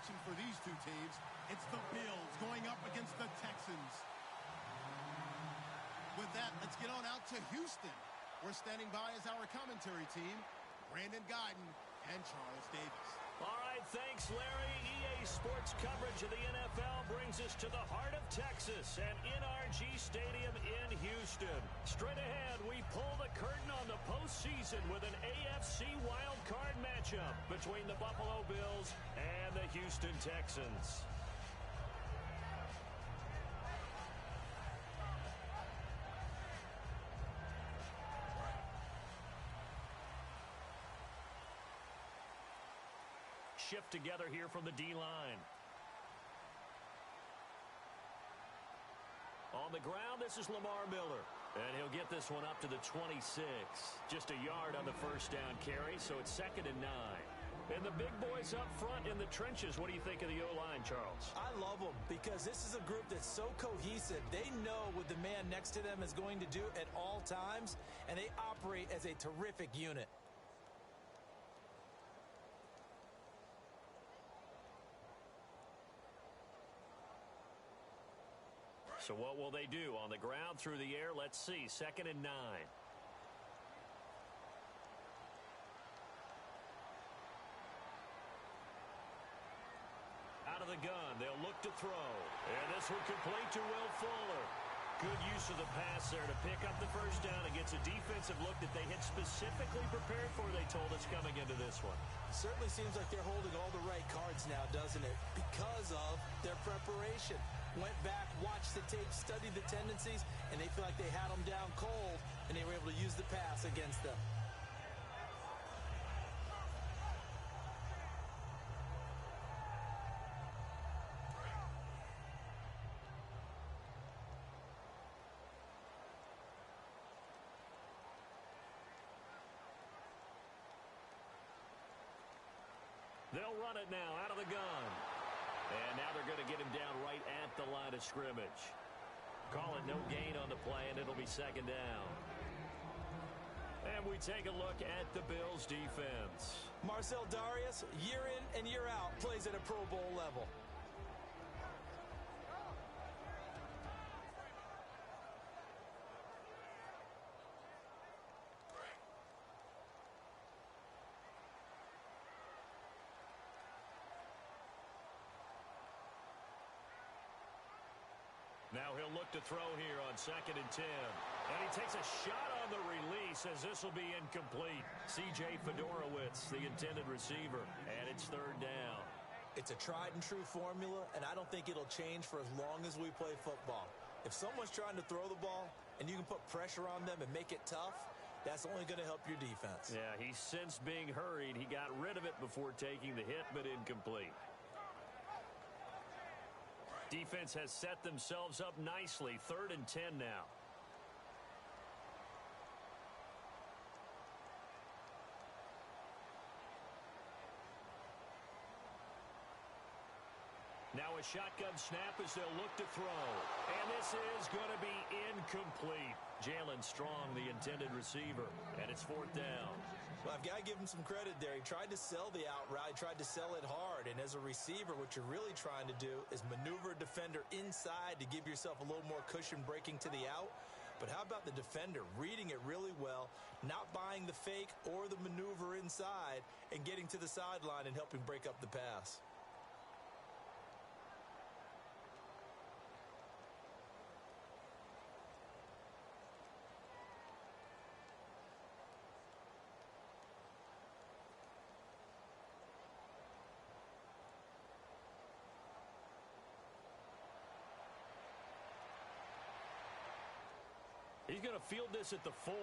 action for these two teams. It's the Bills going up against the Texans. With that, let's get on out to Houston. We're standing by as our commentary team, Brandon Guyton and Charles Davis. All right, thanks, Larry. EA Sports coverage of the NFL brings us to the heart of Texas and NRG Stadium in Houston. Straight ahead, we pull the curtain on the postseason with an AFC wildcard matchup between the Buffalo Bills and the Houston Texans. Shift together here from the D-line. On the ground, this is Lamar Miller. And he'll get this one up to the 26. Just a yard on the first down carry, so it's 2nd and 9. And the big boys up front in the trenches. What do you think of the O-line, Charles? I love them because this is a group that's so cohesive. They know what the man next to them is going to do at all times, and they operate as a terrific unit. So what will they do? On the ground, through the air, let's see. 2nd and 9. Out of the gun, they'll look to throw. And this one complete to Will Fuller. Good use of the pass there to pick up the first down against a defensive look that they had specifically prepared for, they told us, coming into this one. It certainly seems like they're holding all the right cards now, doesn't it? Because of their preparation. Went back, watched the tape, studied the tendencies, and they feel like they had them down cold, and they were able to use the pass against them. They'll run it now out of the gun. And now they're going to get him down right at the line of scrimmage. Call it no gain on the play, and it'll be 2nd down. And we take a look at the Bills' defense. Marcel Darius, year in and year out, plays at a Pro Bowl level. Now he'll look to throw here on 2nd and 10. And he takes a shot on the release as this will be incomplete. C.J. Fedorowicz, the intended receiver, and it's 3rd down. It's a tried and true formula, and I don't think it'll change for as long as we play football. If someone's trying to throw the ball and you can put pressure on them and make it tough, that's only going to help your defense. Yeah, he sensed being hurried. He got rid of it before taking the hit, but incomplete. Defense has set themselves up nicely. 3rd and 10 now. Now a shotgun snap as they'll look to throw. And this is going to be incomplete. Jalen Strong, the intended receiver. And it's 4th down. Well, I've got to give him some credit there. He tried to sell the out route, tried to sell it hard. And as a receiver, what you're really trying to do is maneuver a defender inside to give yourself a little more cushion breaking to the out. But how about the defender reading it really well, not buying the fake or the maneuver inside, and getting to the sideline and helping break up the pass? He's going to field this at the 4.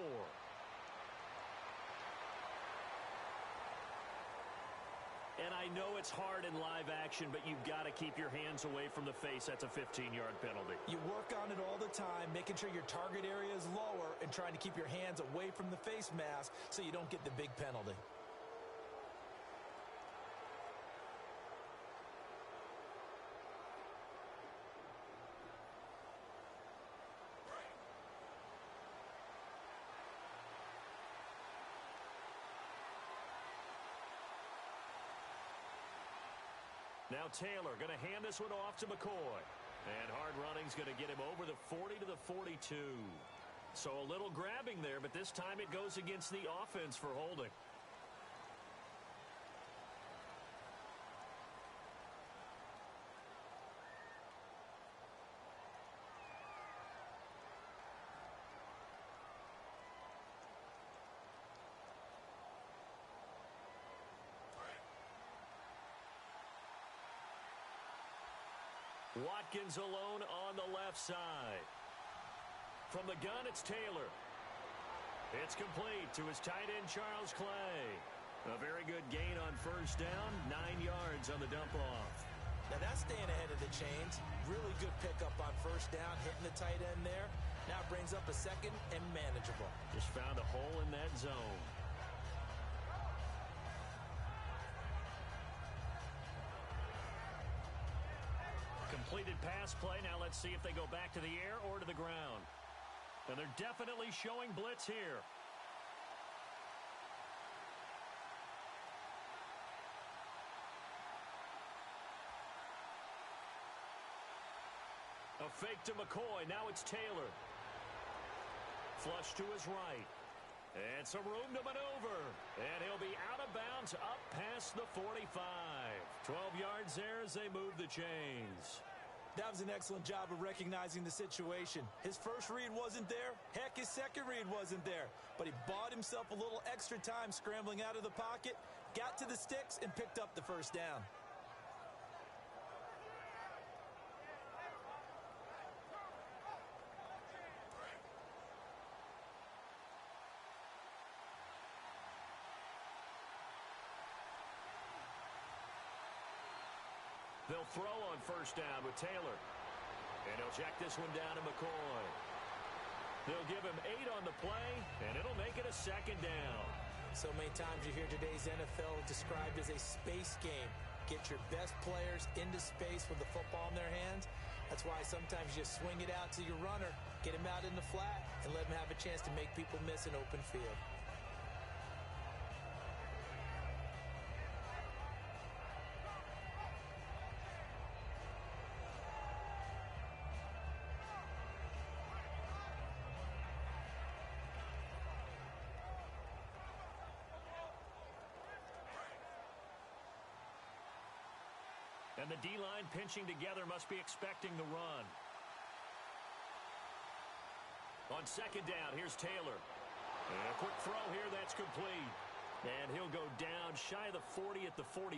And I know it's hard in live action, but you've got to keep your hands away from the face. That's a 15-yard penalty. You work on it all the time, making sure your target area is lower and trying to keep your hands away from the face mask so you don't get the big penalty. Now Taylor going to hand this one off to McCoy. And hard running's going to get him over the 40 to the 42. So a little grabbing there, but this time it goes against the offense for holding. Watkins alone on the left side. From the gun, it's Taylor. It's complete to his tight end, Charles Clay. A very good gain on first down, 9 yards on the dump-off. Now that's staying ahead of the chains. Really good pickup on first down, hitting the tight end there. Now brings up a second and manageable. Just found a hole in that zone. Completed pass play. Now let's see if they go back to the air or to the ground. And they're definitely showing blitz here. A fake to McCoy. Now it's Taylor. Flush to his right. And some room to maneuver. And he'll be out of bounds up past the 45. 12 yards there as they move the chains. That was an excellent job of recognizing the situation. His first read wasn't there. Heck, his second read wasn't there. But he bought himself a little extra time scrambling out of the pocket, got to the sticks, and picked up the first down. They'll throw on first down with Taylor. And he'll check this one down to McCoy. They'll give him 8 on the play, and it'll make it a second down. So many times you hear today's NFL described as a space game. Get your best players into space with the football in their hands. That's why sometimes you just swing it out to your runner, get him out in the flat, and let him have a chance to make people miss an open field. And the D-line pinching together must be expecting the run. On second down, here's Taylor. And a quick throw here, that's complete. And he'll go down shy of the 40 at the 41.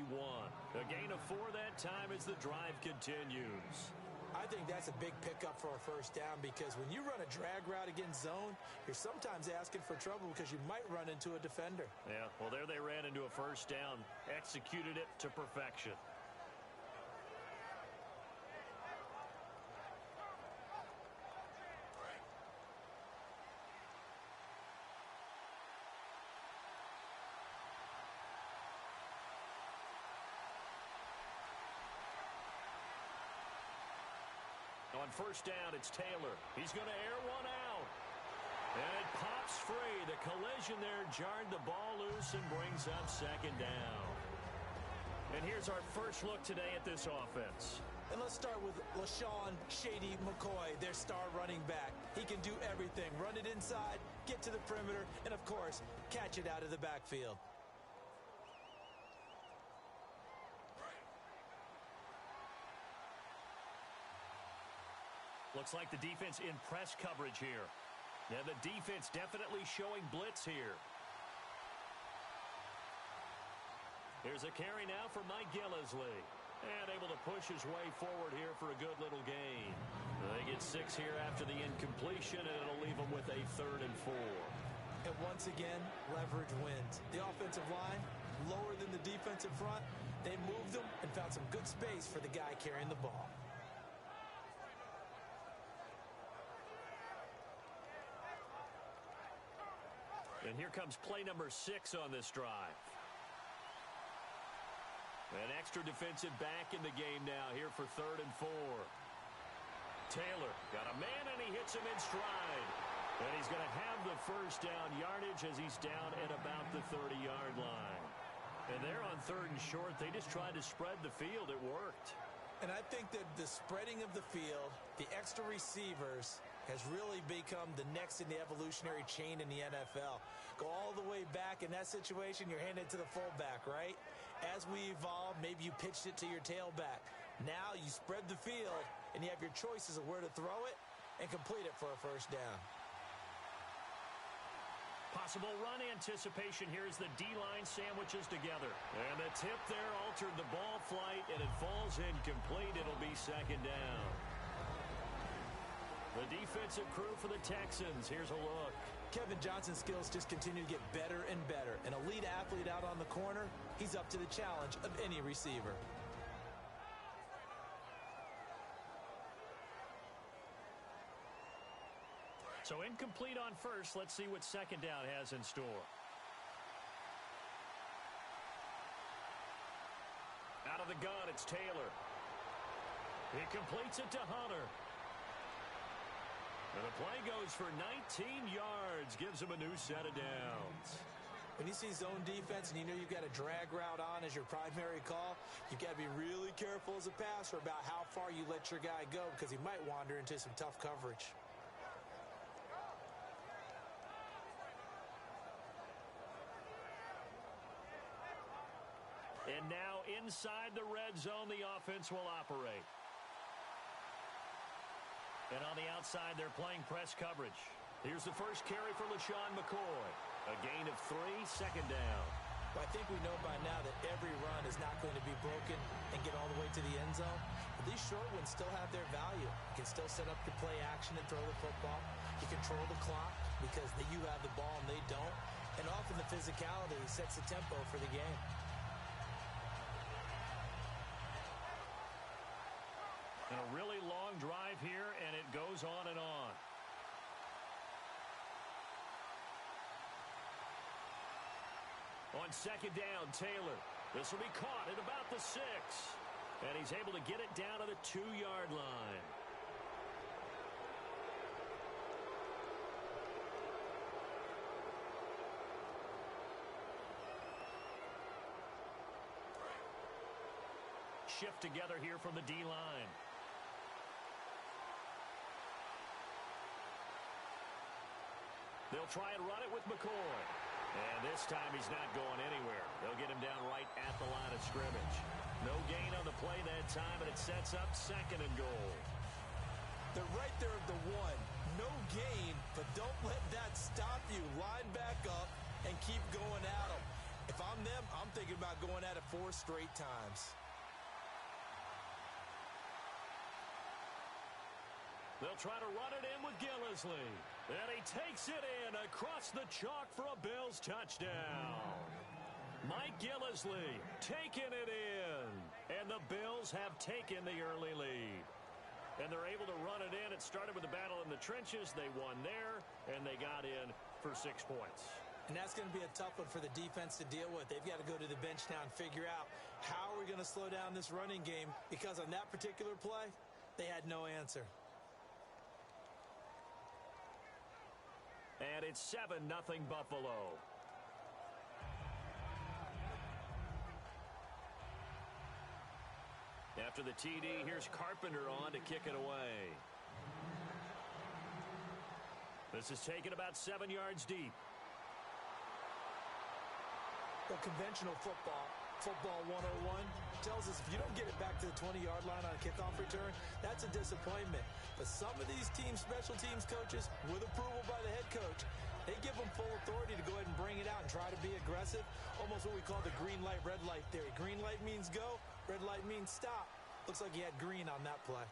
A gain of 4 that time as the drive continues. I think that's a big pickup for a first down because when you run a drag route against zone, you're sometimes asking for trouble because you might run into a defender. Yeah, well, there they ran into a first down. Executed it to perfection. On first down, it's Taylor. He's going to air one out. And it pops free. The collision there jarred the ball loose and brings up second down. And here's our first look today at this offense. And let's start with LaShawn Shady McCoy, their star running back. He can do everything. Run it inside, get to the perimeter, and, of course, catch it out of the backfield. Looks like the defense in press coverage here. Now the defense definitely showing blitz here. Here's a carry now for Mike Gillisley. And able to push his way forward here for a good little gain. They get 6 here after the incompletion, and it'll leave them with a 3rd and 4. And once again, leverage wins. The offensive line, lower than the defensive front. They moved them and found some good space for the guy carrying the ball. And here comes play number 6 on this drive. An extra defensive back in the game now here for 3rd and 4. Taylor got a man and he hits him in stride. And he's going to have the first down yardage as he's down at about the 30-yard line. And they're on 3rd and short. They just tried to spread the field. It worked. And I think that the spreading of the field, the extra receivers, has really become the next in the evolutionary chain in the NFL. Go all the way back. In that situation, you're handing it to the fullback, right? As we evolve, maybe you pitched it to your tailback. Now you spread the field, and you have your choices of where to throw it and complete it for a first down. Possible run anticipation here as the D-line sandwiches together. And the tip there altered the ball flight, and it falls incomplete. It'll be 2nd down. The defensive crew for the Texans. Here's a look. Kevin Johnson's skills just continue to get better and better. An elite athlete out on the corner, he's up to the challenge of any receiver. So incomplete on first. Let's see what 2nd down has in store. Out of the gun, it's Taylor. He completes it to Hunter. And the play goes for 19 yards. Gives him a new set of downs. When you see zone defense and you know you've got a drag route on as your primary call, you've got to be really careful as a passer about how far you let your guy go because he might wander into some tough coverage. And now inside the red zone, the offense will operate. And on the outside, they're playing press coverage. Here's the first carry for LaShawn McCoy. A gain of 3, 2nd down. Well, I think we know by now that every run is not going to be broken and get all the way to the end zone. But these short ones still have their value. You can still set up your play action and throw the football. You control the clock because you have the ball and they don't. And often the physicality sets the tempo for the game. And a really long drive here, and it goes on and on. On 2nd down, Taylor. This will be caught at about the 6. And he's able to get it down to the 2-yard line. Shift together here from the D-line. They'll try and run it with McCoy. And this time he's not going anywhere. They'll get him down right at the line of scrimmage. No gain on the play that time, and it sets up 2nd and goal. They're right there at the 1. No gain, but don't let that stop you. Line back up and keep going at them. If I'm them, I'm thinking about going at it 4 straight times. They'll try to run it in with Gillislee. And he takes it in across the chalk for a Bills touchdown. Mike Gillislee taking it in. And the Bills have taken the early lead. And they're able to run it in. It started with a battle in the trenches. They won there, and they got in for 6 points. And that's going to be a tough one for the defense to deal with. They've got to go to the bench now and figure out how are we going to slow down this running game, because on that particular play, they had no answer. And it's 7-0 Buffalo. After the TD, here's Carpenter on to kick it away. This is taken about 7 yards deep. Well, conventional football 101, tells us if you don't get it back to the 20-yard line on a kickoff return, that's a disappointment. But some of these special teams coaches, with approval by the head coach, they give them full authority to go ahead and bring it out and try to be aggressive. Almost what we call the green light, red light theory. Green light means go, red light means stop. Looks like he had green on that play.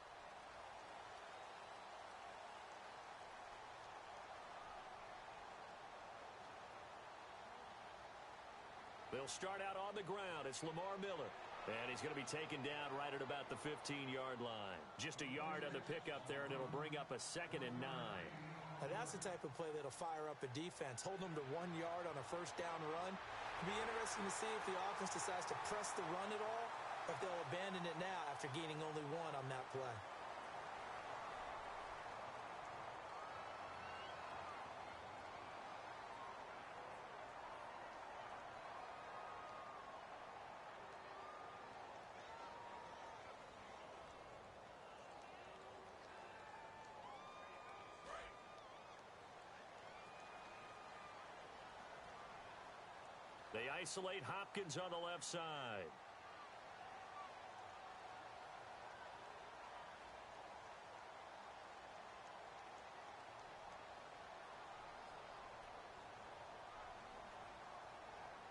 They'll start out on the ground. It's Lamar Miller. And he's going to be taken down right at about the 15-yard line. Just a yard on the pickup there, and it'll bring up a 2nd and 9. Now that's the type of play that'll fire up a defense. Hold them to 1 yard on a first down run. It'll be interesting to see if the offense decides to press the run at all, or if they'll abandon it now after gaining only 1 on that play. isolate Hopkins on the left side.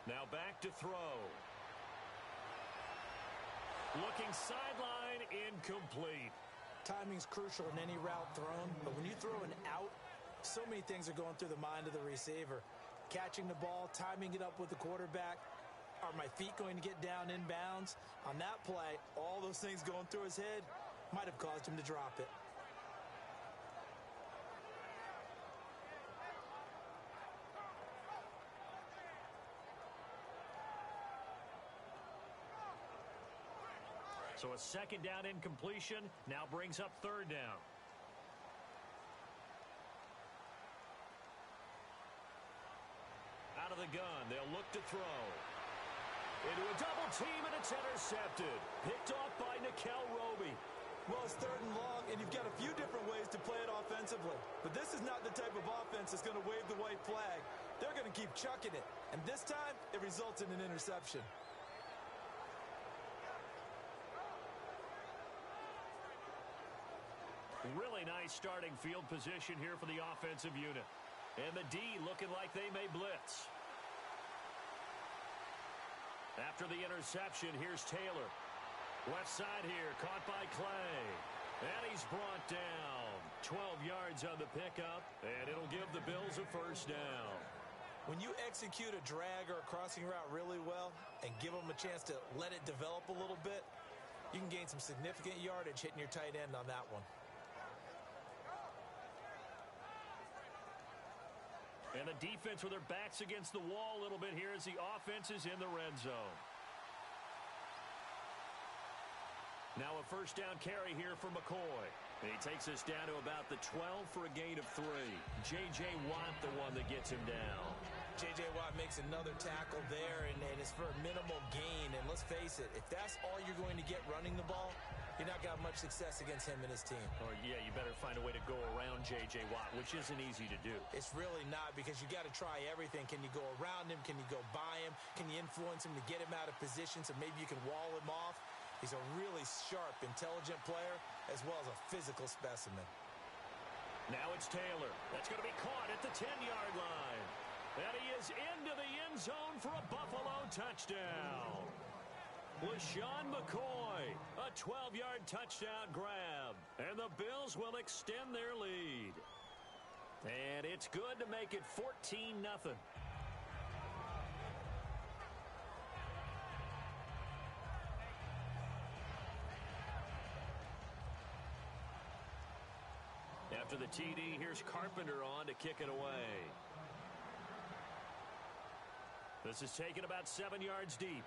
Now back to throw. Looking sideline, incomplete. Timing's crucial in any route thrown, but when you throw an out, so many things are going through the mind of the receiver. Catching the ball, timing it up with the quarterback. Are my feet going to get down in bounds? On that play, all those things going through his head might have caused him to drop it. So a second down incompletion now brings up third down. Out of the gun, they'll look to throw. Into a double team, and it's intercepted. Picked off by Nikel Roby. Well, it's third and long, and you've got a few different ways to play it offensively. But this is not the type of offense that's going to wave the white flag. They're going to keep chucking it. And this time, it results in an interception. Really nice starting field position here for the offensive unit. And the D looking like they may blitz. After the interception, here's Taylor. Left side here, caught by Clay. And he's brought down. 12 yards on the pickup, and it'll give the Bills a first down. When you execute a drag or a crossing route really well and give them a chance to let it develop a little bit, you can gain some significant yardage hitting your tight end on that one. And the defense with their backs against the wall a little bit here as the offense is in the red zone. Now a first down carry here for McCoy. And he takes us down to about the 12 for a gain of 3. J.J. Watt the one that gets him down. J.J. Watt makes another tackle there, and it's for a minimal gain. And let's face it, if that's all you're going to get running the ball, you're not got much success against him and his team. Or, yeah, you better find a way to go around J.J. Watt, which isn't easy to do. It's really not, because you got to try everything. Can you go around him? Can you go by him? Can you influence him to get him out of position so maybe you can wall him off? He's a really sharp, intelligent player, as well as a physical specimen. Now it's Taylor. That's going to be caught at the 10-yard line. And he is into the end zone for a Buffalo touchdown. LaShawn McCoy, a 12-yard touchdown grab. And the Bills will extend their lead. And it's good to make it 14-0. After the TD, here's Carpenter on to kick it away. This is taken about 7 yards deep.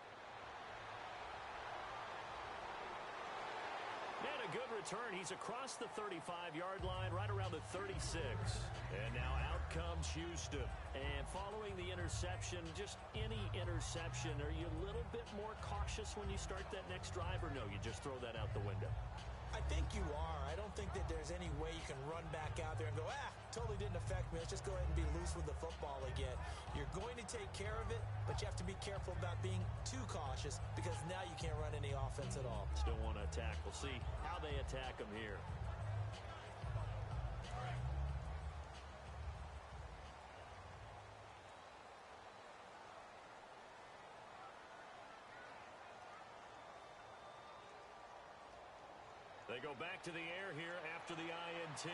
And a good return. He's across the 35-yard line, right around the 36. And now out comes Houston. And following the interception, just any interception, are you a little bit more cautious when you start that next drive, or no, you just throw that out the window? I think you are. I don't think that there's any way you can run back out there and go, totally didn't affect me. Let's just go ahead and be loose with the football again. You're going to take care of it, but you have to be careful about being too cautious, because now you can't run any offense at all. Still want to attack. We'll see how they attack him here. They go back to the air here after the INT.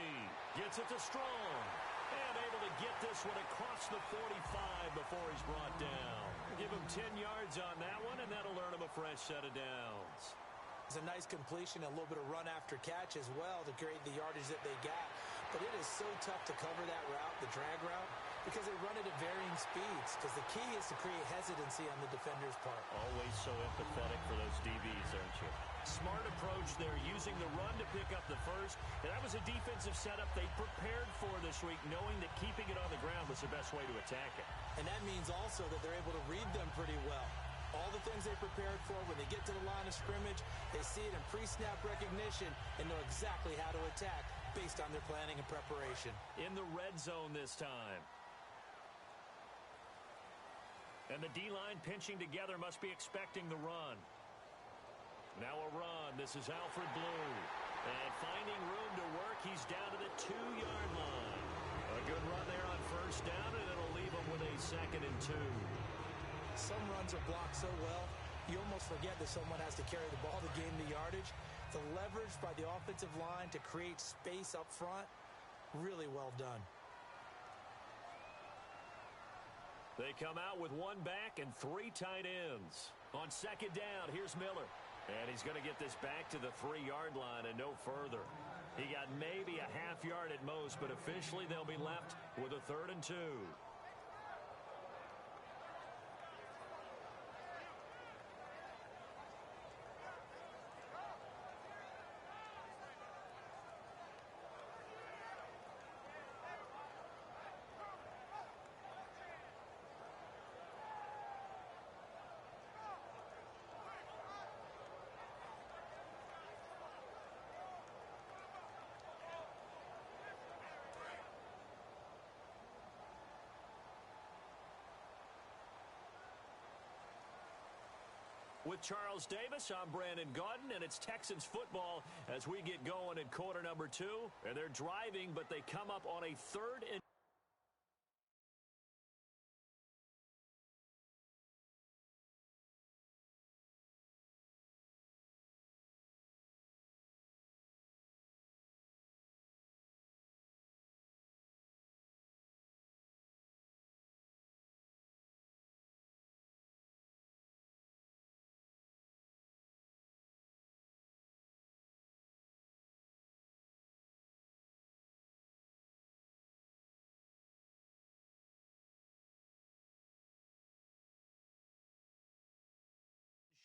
Gets it to Strong. And able to get this one across the 45 before he's brought down. Give him 10 yards on that one, and that'll earn him a fresh set of downs. It's a nice completion, a little bit of run after catch as well to create the yardage that they got. But it is so tough to cover that route, the drag route, because they run it at varying speeds. Because the key is to create hesitancy on the defender's part. Always so empathetic for those DBs, aren't you? Smart approach there, using the run to pick up the first. And that was a defensive setup they prepared for this week, knowing that keeping it on the ground was the best way to attack it. And that means also that they're able to read them pretty well. All the things they prepared for, when they get to the line of scrimmage, they see it in pre-snap recognition and know exactly how to attack based on their planning and preparation. In the red zone this time. And the D-line pinching together must be expecting the run. Now a run. This is Alfred Blue. And finding room to work, he's down to the 2-yard line. A good run there on first down, and it'll leave him with a 2nd and 2. Some runs are blocked so well, you almost forget that someone has to carry the ball to gain the yardage. The leverage by the offensive line to create space up front, really well done. They come out with 1 back and 3 tight ends. On 2nd down, here's Miller. And he's going to get this back to the 3-yard line and no further. He got maybe a half yard at most, but officially they'll be left with a 3rd and 2. With Charles Davis, I'm Brandon Gaudin, and it's Texans football as we get going in quarter number 2. And they're driving, but they come up on a 3rd and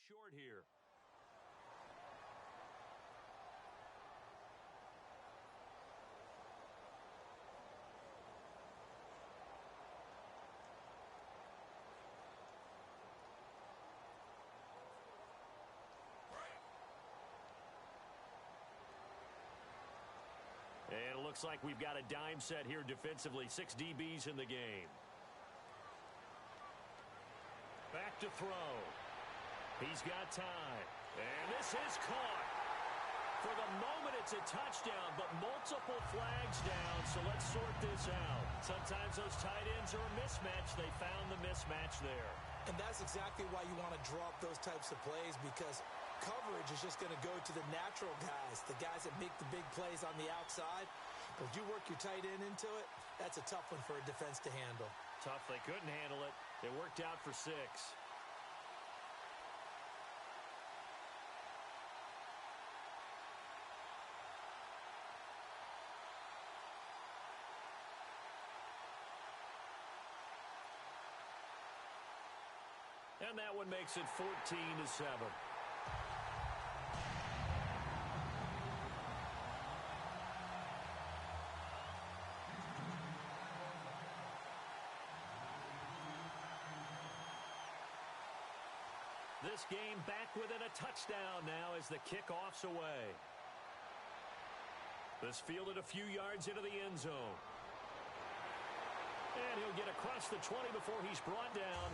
short here. And it looks like we've got a dime set here defensively. 6 DBs in the game. Back to throw. He's got time. And this is caught. For the moment, it's a touchdown, but multiple flags down, so let's sort this out. Sometimes those tight ends are a mismatch. They found the mismatch there. And that's exactly why you want to draw up those types of plays, because coverage is just going to go to the natural guys, the guys that make the big plays on the outside. But if you work your tight end into it, that's a tough one for a defense to handle. Tough. They couldn't handle it. It worked out for 6. And that one makes it 14-7. This game back within a touchdown now as the kickoff's away. This fielded a few yards into the end zone. And he'll get across the 20 before he's brought down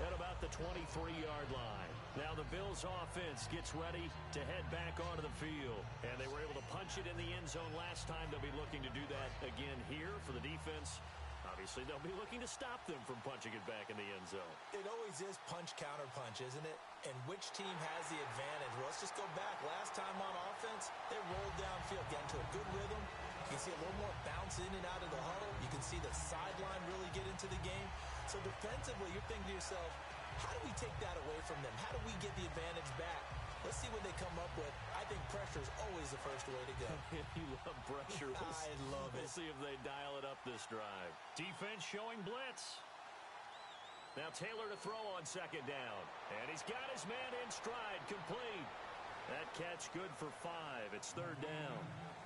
at about the 23-yard line. Now the Bills offense gets ready to head back onto the field. And they were able to punch it in the end zone last time. They'll be looking to do that again here for the defense. Obviously, they'll be looking to stop them from punching it back in the end zone. It always is punch, counter punch, isn't it? And which team has the advantage? Well, let's just go back. Last time on offense, they rolled downfield, get into a good rhythm. You can see a little more bounce in and out of the huddle. You can see the sideline really get into the game. So defensively, you're thinking to yourself, how do we take that away from them? How do we get the advantage back? Let's see what they come up with. I think pressure is always the first way to go. You love pressure. I love it. We'll see if they dial it up this drive. Defense showing blitz. Now Taylor to throw on 2nd down. And he's got his man in stride, complete. That catch good for 5. It's 3rd down.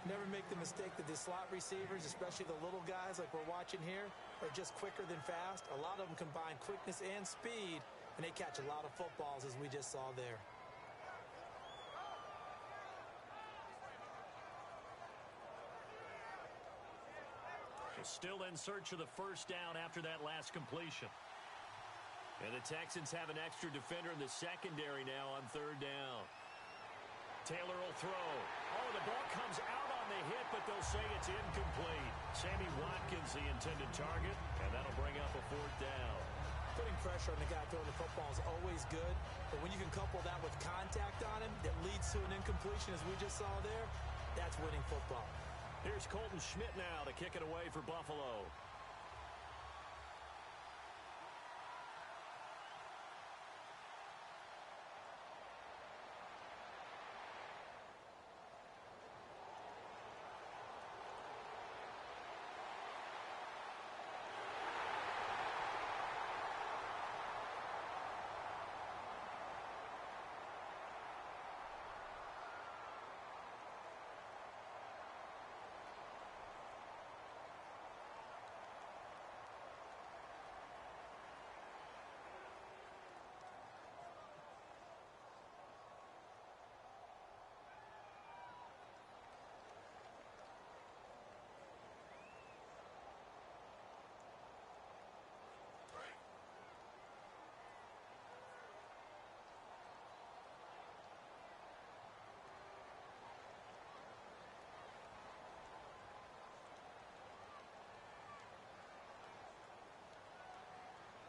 Never make the mistake that the slot receivers, especially the little guys like we're watching here, are just quicker than fast. A lot of them combine quickness and speed, and they catch a lot of footballs, as we just saw there. Still in search of the first down after that last completion. And the Texans have an extra defender in the secondary now on third down. Taylor will throw. Oh, the ball comes out on the hit, but they'll say it's incomplete. Sammy Watkins, the intended target, and that'll bring up a fourth down. Putting pressure on the guy throwing the football is always good, but when you can couple that with contact on him that leads to an incompletion, as we just saw there, that's winning football. Here's Colton Schmidt now to kick it away for Buffalo.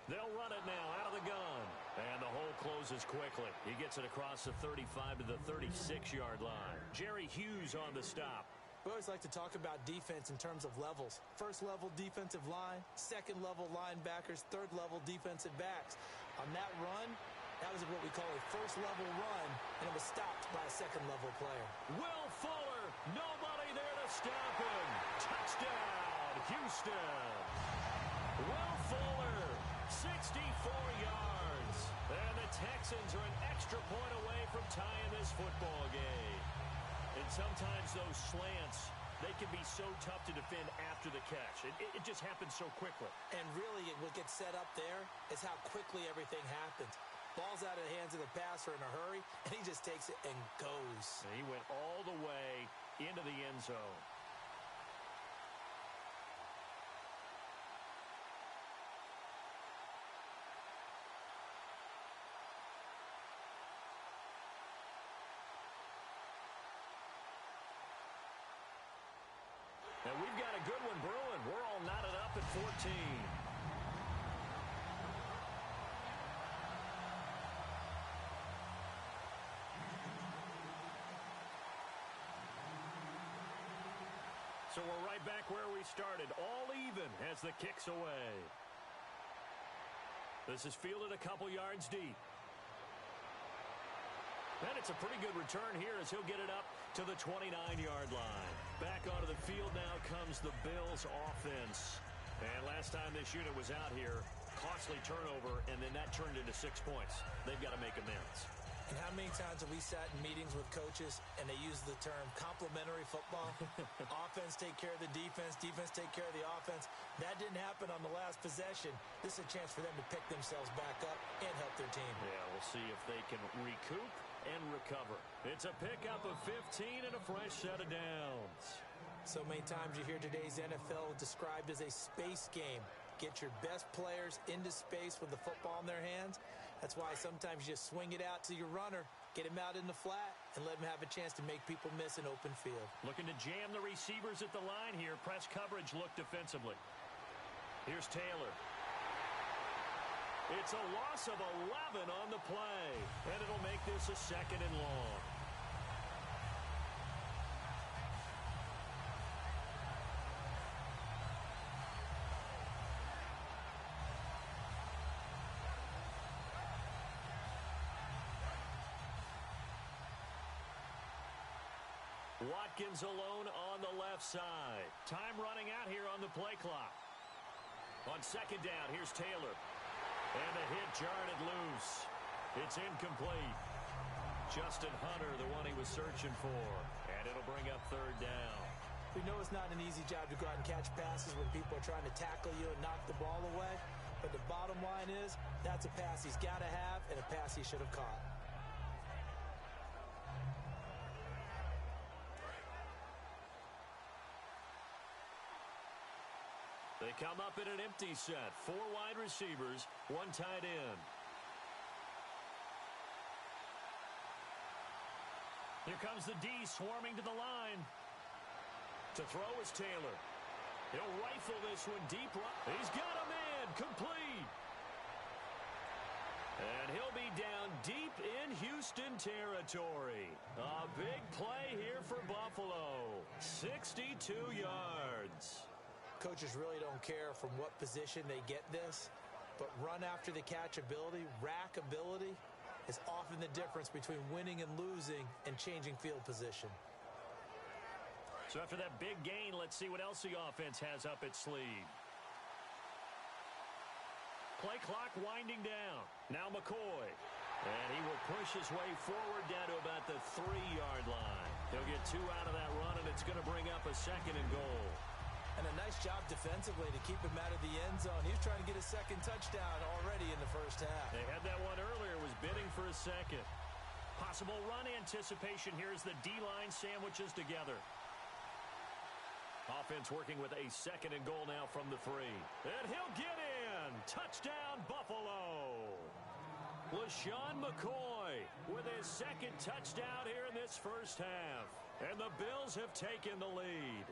They'll run it now out of the gun. And the hole closes quickly. He gets it across the 35 to the 36-yard line. Jerry Hughes on the stop. We always like to talk about defense in terms of levels. First-level defensive line, second-level linebackers, third-level defensive backs. On that run, that was what we call a first-level run, and it was stopped by a second-level player. Will Fuller, nobody there to stop him. Touchdown, Houston. Will Fuller, 64 yards. And the Texans are an extra point away from tying this football game. And sometimes those slants, they can be so tough to defend after the catch. It just happens so quickly. And really, what gets set up there is how quickly everything happens. Ball's out of the hands of the passer in a hurry, and he just takes it and goes. And he went all the way into the end zone. And we've got a good one brewing. We're all knotted up at 14. So we're right back where we started, all even as the kick's away. This is fielded a couple yards deep. And it's a pretty good return here as he'll get it up to the 29-yard line. Back onto the field now comes the Bills offense. And last time this unit was out here, costly turnover, and then that turned into 6 points. They've got to make amends. And how many times have we sat in meetings with coaches and they use the term complementary football? Offense take care of the defense, defense take care of the offense. That didn't happen on the last possession. This is a chance for them to pick themselves back up and help their team. Yeah, we'll see if they can recoup and recover. It's a pickup of 15 and a fresh set of downs. So many times you hear today's NFL described as a space game. Get your best players into space with the football in their hands. That's why sometimes you just swing it out to your runner, get him out in the flat, and let him have a chance to make people miss an open field. Looking to jam the receivers at the line here. Press coverage look defensively. Here's Taylor. It's a loss of 11 on the play, and it'll make this a second and long. Watkins alone on the left side. Time running out here on the play clock. On second down, here's Taylor. And the hit jarred it loose. It's incomplete. Justin Hunter, the one he was searching for. And it'll bring up third down. We know it's not an easy job to go out and catch passes when people are trying to tackle you and knock the ball away. But the bottom line is, that's a pass he's got to have and a pass he should have caught. They come up in an empty set. 4 wide receivers, 1 tight end. Here comes the D swarming to the line. To throw is Taylor. He'll rifle this one deep. He's got a man. Complete. And he'll be down deep in Houston territory. A big play here for Buffalo. 62 yards. Coaches really don't care from what position they get this, but run after the catch ability, rack ability, is often the difference between winning and losing and changing field position. So after that big gain, let's see what else the offense has up its sleeve. Play clock winding down. Now McCoy. And he will push his way forward down to about the 3-yard line. He'll get 2 out of that run, and it's going to bring up a 2nd and goal. And a nice job defensively to keep him out of the end zone. He was trying to get a 2nd touchdown already in the first half. They had that one earlier, was bidding for a 2nd. Possible run anticipation here as the D-line sandwiches together. Offense working with a 2nd and goal now from the 3. And he'll get in. Touchdown, Buffalo. LaShawn McCoy with his 2nd touchdown here in this first half. And the Bills have taken the lead.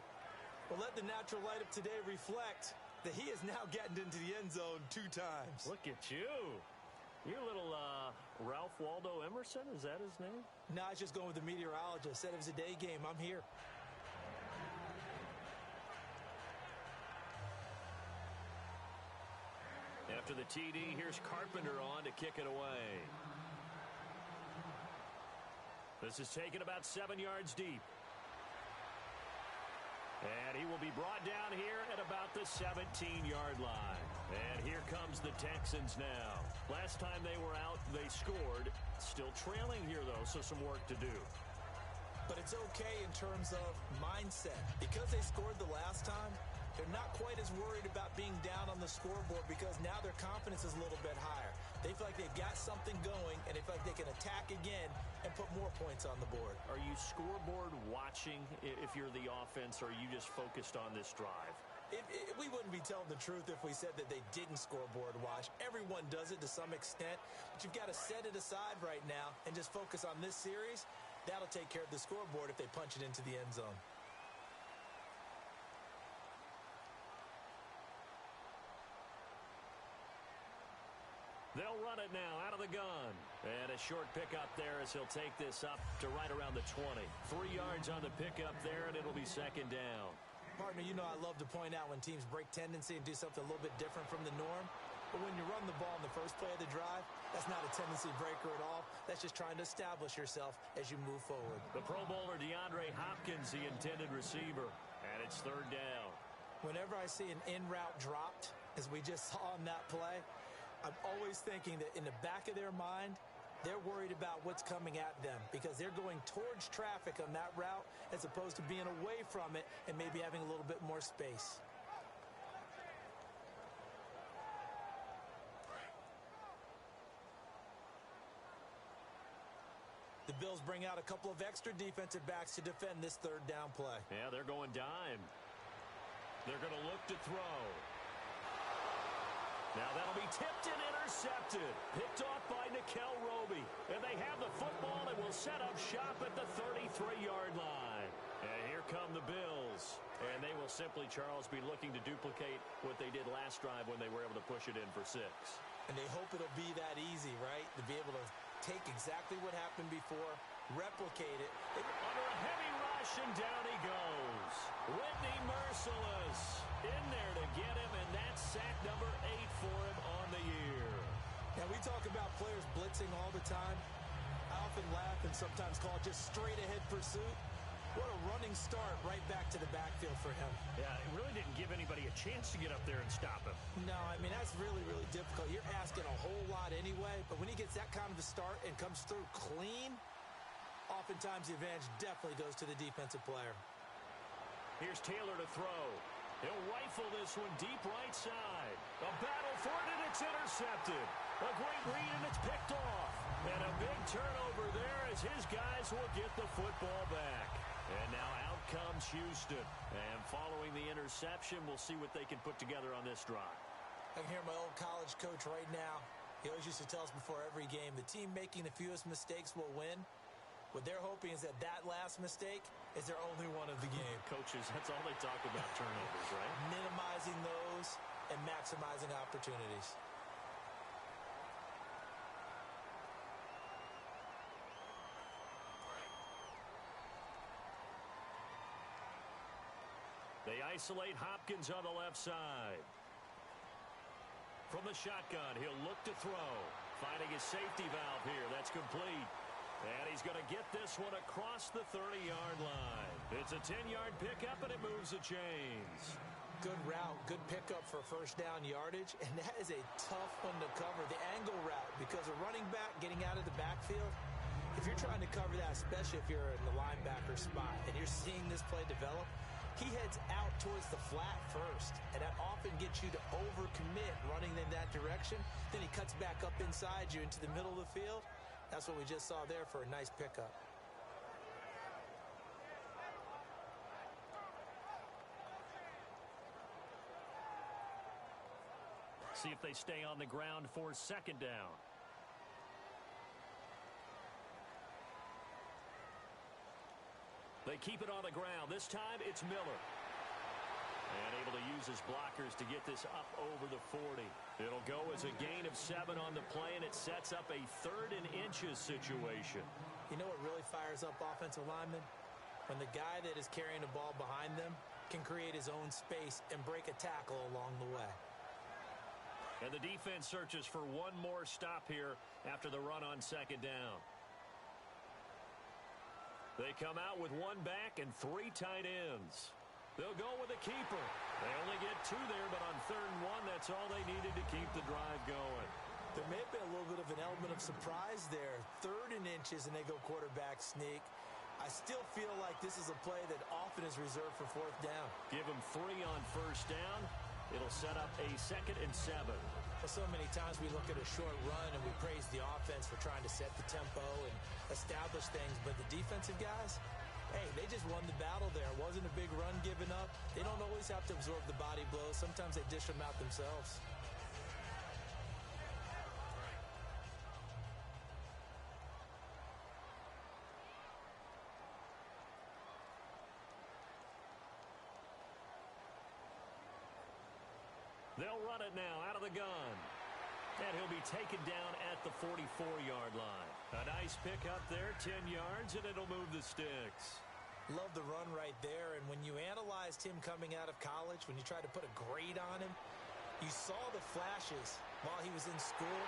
Well, let the natural light of today reflect that he is now getting into the end zone 2 times. Look at you. You're a little Ralph Waldo Emerson, is that his name? No, I was just going with the meteorologist. Said it was a day game. I'm here. After the TD, here's Carpenter on to kick it away. This is taken about 7 yards deep. And he will be brought down here at about the 17-yard line. And here comes the Texans now. Last time they were out, they scored. Still trailing here, though, so some work to do. But it's okay in terms of mindset. Because they scored the last time, they're not quite as worried about being down on the scoreboard because now their confidence is a little bit higher. They feel like they've got something going, and they feel like they can attack again and put more points on the board. Are you scoreboard watching if you're the offense, or are you just focused on this drive? We wouldn't be telling the truth if we said that they didn't scoreboard watch. Everyone does it to some extent, but you've got to set it aside right now and just focus on this series. That'll take care of the scoreboard if they punch it into the end zone. They'll run it now out of the gun. And a short pickup there as he'll take this up to right around the 20. 3 yards on the pickup there, and it'll be 2nd down. Partner, you know I love to point out when teams break tendency and do something a little bit different from the norm. But when you run the ball in the first play of the drive, that's not a tendency breaker at all. That's just trying to establish yourself as you move forward. The Pro Bowler DeAndre Hopkins, the intended receiver. And it's 3rd down. Whenever I see an in-route dropped, as we just saw on that play, I'm always thinking that in the back of their mind, they're worried about what's coming at them because they're going towards traffic on that route as opposed to being away from it and maybe having a little bit more space. The Bills bring out a couple of extra defensive backs to defend this 3rd down play. Yeah, they're going dime. They're going to look to throw. Now that'll be tipped and intercepted. Picked off by Nickel Roby. And they have the football and will set up shop at the 33-yard line. And here come the Bills. And they will simply, Charles, be looking to duplicate what they did last drive when they were able to push it in for 6. And they hope it'll be that easy, right? To be able to take exactly what happened before, replicate it. Under a heavy rush, and down he goes. Whitney Merciless in there to get him, and that's sack number 8 for him on the year. Now, we talk about players blitzing all the time. I often laugh and sometimes call it just straight-ahead pursuit. What a running start right back to the backfield for him. Yeah, it really didn't give anybody a chance to get up there and stop him. No, I mean, that's really, really difficult. You're asking a whole lot anyway, but when he gets that kind of a start and comes through clean, oftentimes the advantage definitely goes to the defensive player. Here's Taylor to throw. He'll rifle this one deep right side. A battle for it, and it's intercepted. A great read, and it's picked off. And a big turnover there as his guys will get the football back. And now out comes Houston. And following the interception, we'll see what they can put together on this drive. I can hear my old college coach right now. He always used to tell us before every game, the team making the fewest mistakes will win. What they're hoping is that last mistake is their only one of the game. Coaches, that's all they talk about, turnovers, right? Minimizing those and maximizing opportunities. They isolate Hopkins on the left side. From the shotgun, he'll look to throw. Finding his safety valve here. That's complete. And he's going to get this one across the 30-yard line. It's a 10-yard pickup, and it moves the chains. Good route, good pickup for first down yardage, and that is a tough one to cover. The angle route, because a running back getting out of the backfield, if you're trying to cover that, especially if you're in the linebacker spot, and you're seeing this play develop, he heads out towards the flat first, and that often gets you to overcommit running in that direction. Then he cuts back up inside you into the middle of the field. That's what we just saw there for a nice pickup. See if they stay on the ground for second down. They keep it on the ground. This time it's Miller. And able to use his blockers to get this up over the 40. It'll go as a gain of 7 on the play, and it sets up a 3rd and inches situation. You know what really fires up offensive linemen? When the guy that is carrying the ball behind them can create his own space and break a tackle along the way. And the defense searches for one more stop here after the run on second down. They come out with one back and 3 tight ends. They'll go with a keeper. They only get 2 there, but on 3rd and 1, that's all they needed to keep the drive going. There may have been a little bit of an element of surprise there. 3rd and inches, and they go quarterback sneak. I still feel like this is a play that often is reserved for 4th down. Give them 3 on first down. It'll set up a 2nd and 7. Well, so many times we look at a short run and we praise the offense for trying to set the tempo and establish things, but the defensive guys, hey, they just won the battle there. It wasn't a big run given up. They don't always have to absorb the body blows. Sometimes they dish them out themselves. They'll run it now out of the gun. And he'll be taken down at the 44-yard line. A nice pickup there, 10 yards, and it'll move the sticks. Love the run right there, and when you analyzed him coming out of college, when you tried to put a grade on him, you saw the flashes while he was in school,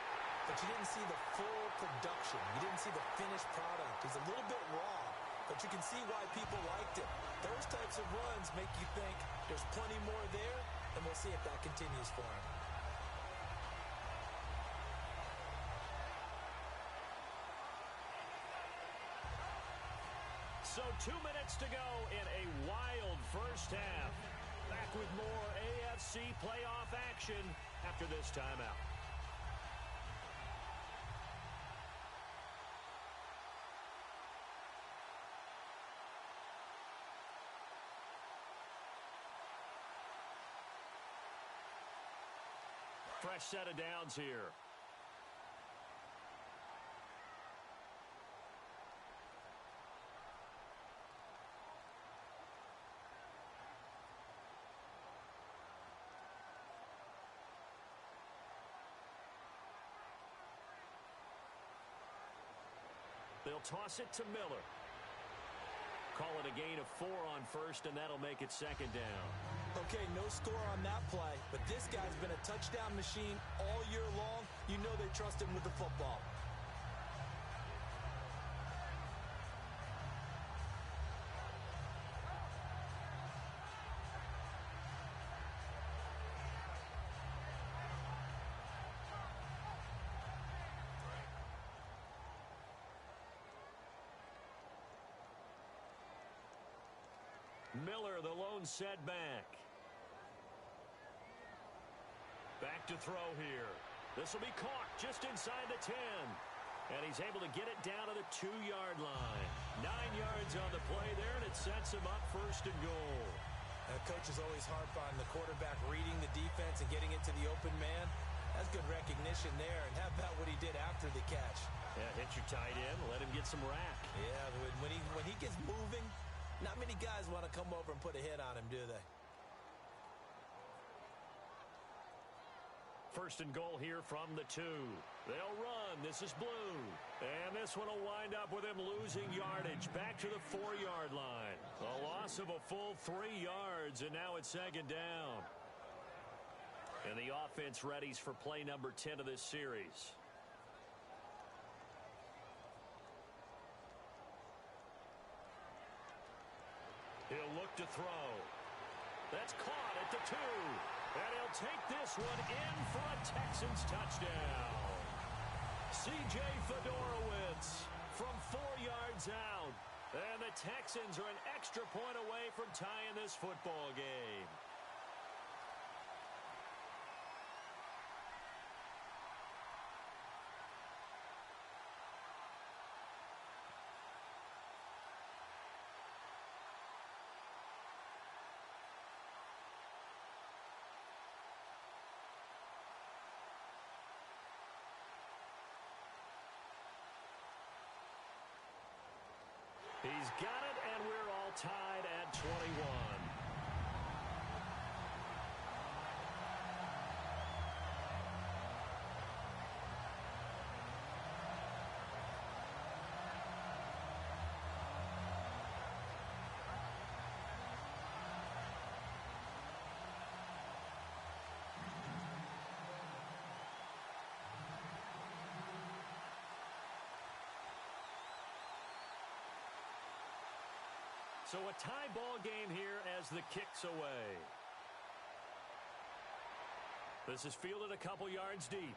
but you didn't see the full production. You didn't see the finished product. He's a little bit raw, but you can see why people liked him. Those types of runs make you think there's plenty more there, and we'll see if that continues for him. So 2 minutes to go in a wild first half. Back with more AFC playoff action after this timeout. Fresh set of downs here. They'll toss it to Miller. Call it a gain of 4 on first, and that'll make it second down. Okay, no score on that play, but this guy's been a touchdown machine all year long. You know they trust him with the football. Miller, the lone setback. Back to throw here. This will be caught just inside the 10. And he's able to get it down to the 2-yard line. 9 yards on the play there, and it sets him up first and goal. Coach is always harp on the quarterback reading the defense and getting it to the open man. That's good recognition there. And how about what he did after the catch? Yeah, hit your tight end, let him get some rack. Yeah, when he gets moving, not many guys want to come over and put a hit on him, do they? First and goal here from the 2. They'll run. This is Blue. And this one will wind up with him losing yardage back to the 4-yard line. A loss of a full 3 yards, and now it's second down. And the offense readies for play number 10 of this series. He'll look to throw. That's caught at the 2. And he'll take this one in for a Texans touchdown. C.J. Fedorowicz from 4 yards out. And the Texans are an extra point away from tying this football game. He's got it, and we're all tied at 21. So a tie ball game here as the kick's away. This is fielded a couple yards deep.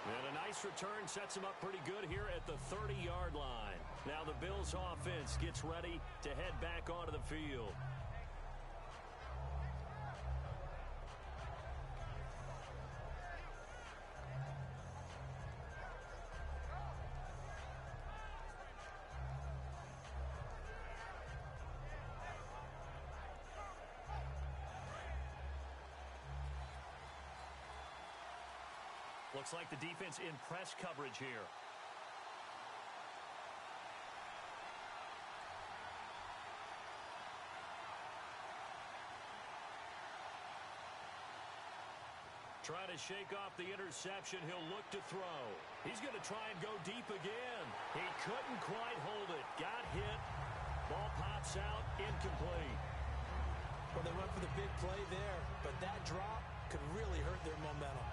And a nice return sets him up pretty good here at the 30-yard line. Now the Bills offense gets ready to head back onto the field. Looks like the defense in press coverage here. Trying to shake off the interception. He'll look to throw. He's going to try and go deep again. He couldn't quite hold it. Got hit. Ball pops out. Incomplete. Well, they went for the big play there, but that drop could really hurt their momentum.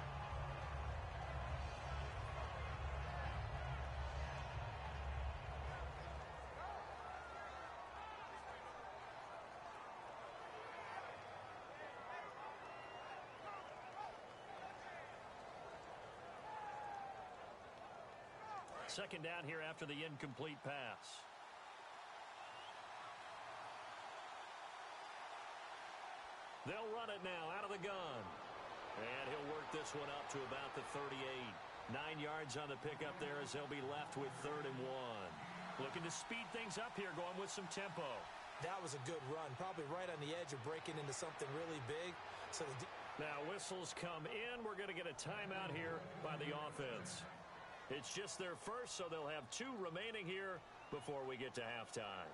Second down here after the incomplete pass. They'll run it now out of the gun. And he'll work this one up to about the 38. 9 yards on the pickup there as they'll be left with 3rd and 1. Looking to speed things up here, going with some tempo. That was a good run. Probably right on the edge of breaking into something really big. So now whistles come in. We're going to get a timeout here by the offense. It's just their first, so they'll have 2 remaining here before we get to halftime.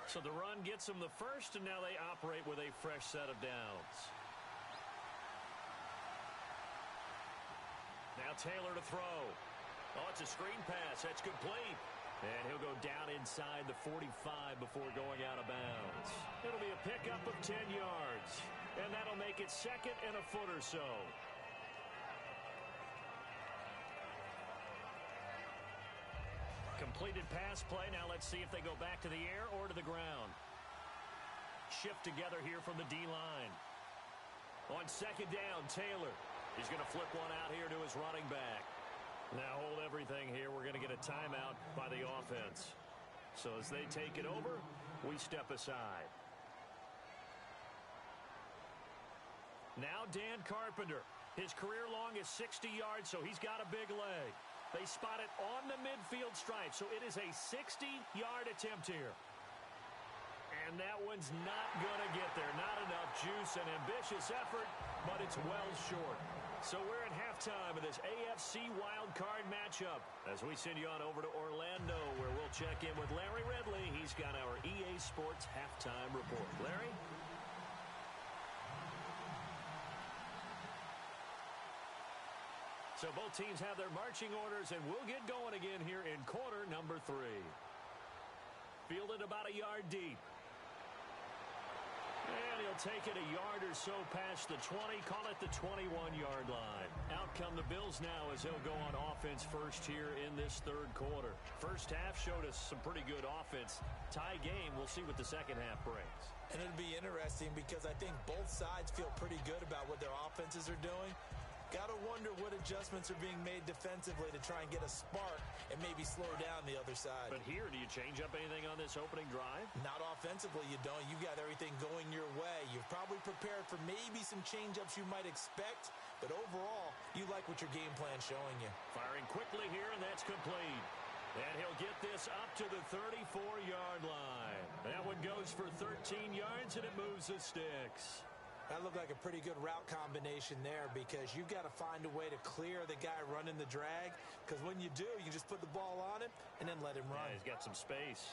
So the run gets them the first, and now they operate with a fresh set of downs. Now Taylor to throw. Oh, it's a screen pass. That's complete. And he'll go down inside the 45 before going out of bounds. It'll be a pickup of 10 yards. And that'll make it second and a foot or so. Completed pass play. Now let's see if they go back to the air or to the ground. Shift together here from the D-line. On second down, Taylor. He's going to flip one out here to his running back. Now hold everything here. We're going to get a timeout by the offense. So as they take it over, we step aside. Now Dan Carpenter. His career long is 60 yards, so he's got a big leg. They spot it on the midfield stripe, so it is a 60-yard attempt here. And that one's not going to get there. Not enough juice, an ambitious effort, but it's well short. So we're at halftime of this AFC wildcard matchup as we send you on over to Orlando, where we'll check in with Larry Ridley. He's got our EA Sports halftime report. Larry? So both teams have their marching orders, and we'll get going again here in quarter number 3. Fielded about a yard deep. And he'll take it a yard or so past the 20, call it the 21-yard line. Out come the Bills now as they'll go on offense first here in this third quarter. First half showed us some pretty good offense. Tie game, we'll see what the second half brings. And it'll be interesting because I think both sides feel pretty good about what their offenses are doing. Got to wonder what adjustments are being made defensively to try and get a spark and maybe slow down the other side. But here, do you change up anything on this opening drive? Not offensively, you don't. You got everything going your way. You've probably prepared for maybe some change-ups you might expect, but overall, you like what your game plan's showing you. Firing quickly here, and that's complete. And he'll get this up to the 34-yard line. That one goes for 13 yards, and it moves the sticks. That looked like a pretty good route combination there because you've got to find a way to clear the guy running the drag, because when you do, you just put the ball on him and then let him run. Yeah, he's got some space.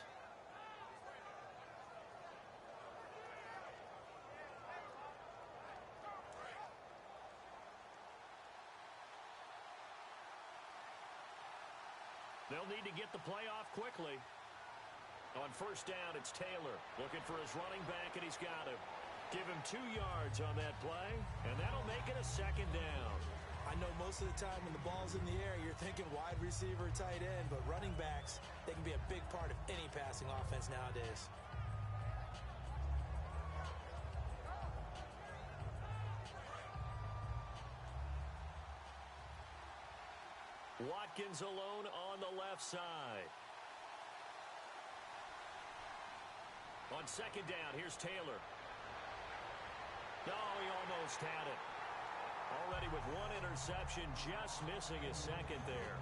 They'll need to get the play off quickly. On first down, it's Taylor looking for his running back, and he's got him. Give him 2 yards on that play, and that'll make it a second down. I know most of the time when the ball's in the air, you're thinking wide receiver, tight end, but running backs, they can be a big part of any passing offense nowadays. Watkins alone on the left side. On second down, here's Taylor. No, he almost had it. Already with one interception, just missing his second there.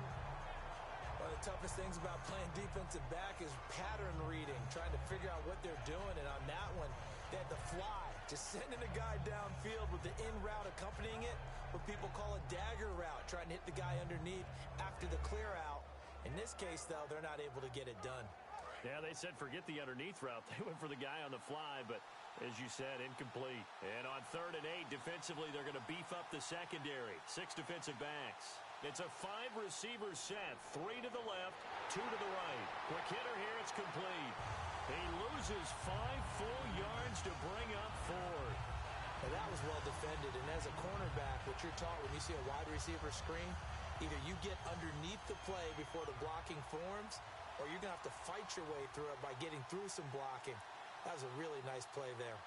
One of the toughest things about playing defensive back is pattern reading, trying to figure out what they're doing. And on that one, they had to fly, just sending a guy downfield with the in route accompanying it, what people call a dagger route, trying to hit the guy underneath after the clear out. In this case, though, they're not able to get it done. Yeah, they said forget the underneath route. They went for the guy on the fly, but as you said, incomplete. And on 3rd and 8, defensively, they're going to beef up the secondary. 6 defensive backs. It's a 5-receiver set. 3 to the left, 2 to the right. Quick hitter here, it's complete. He loses 5 full yards to bring up 4. Now, that was well defended. And as a cornerback, what you're taught when you see a wide receiver screen, either you get underneath the play before the blocking forms, or you're going to have to fight your way through it by getting through some blocking. That was a really nice play there.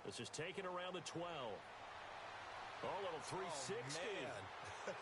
This is taken around the 12. Oh, a little 360. Oh, man.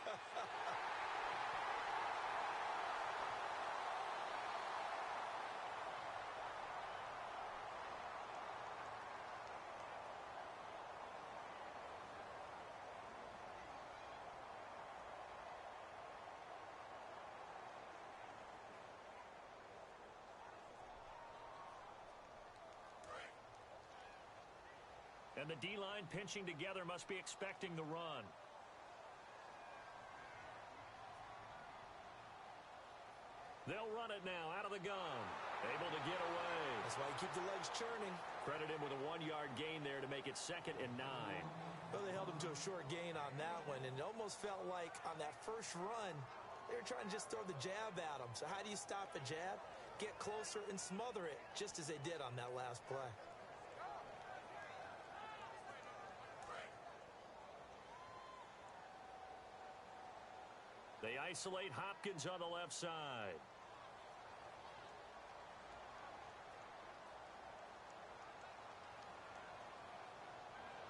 And the D-line pinching together must be expecting the run. They'll run it now out of the gun. Able to get away. That's why you keep the legs churning. Credit him with a 1-yard gain there to make it 2nd and 9. Well, they held him to a short gain on that one, and it almost felt like on that first run, they were trying to just throw the jab at him. So how do you stop a jab? Get closer and smother it, just as they did on that last play. They isolate Hopkins on the left side.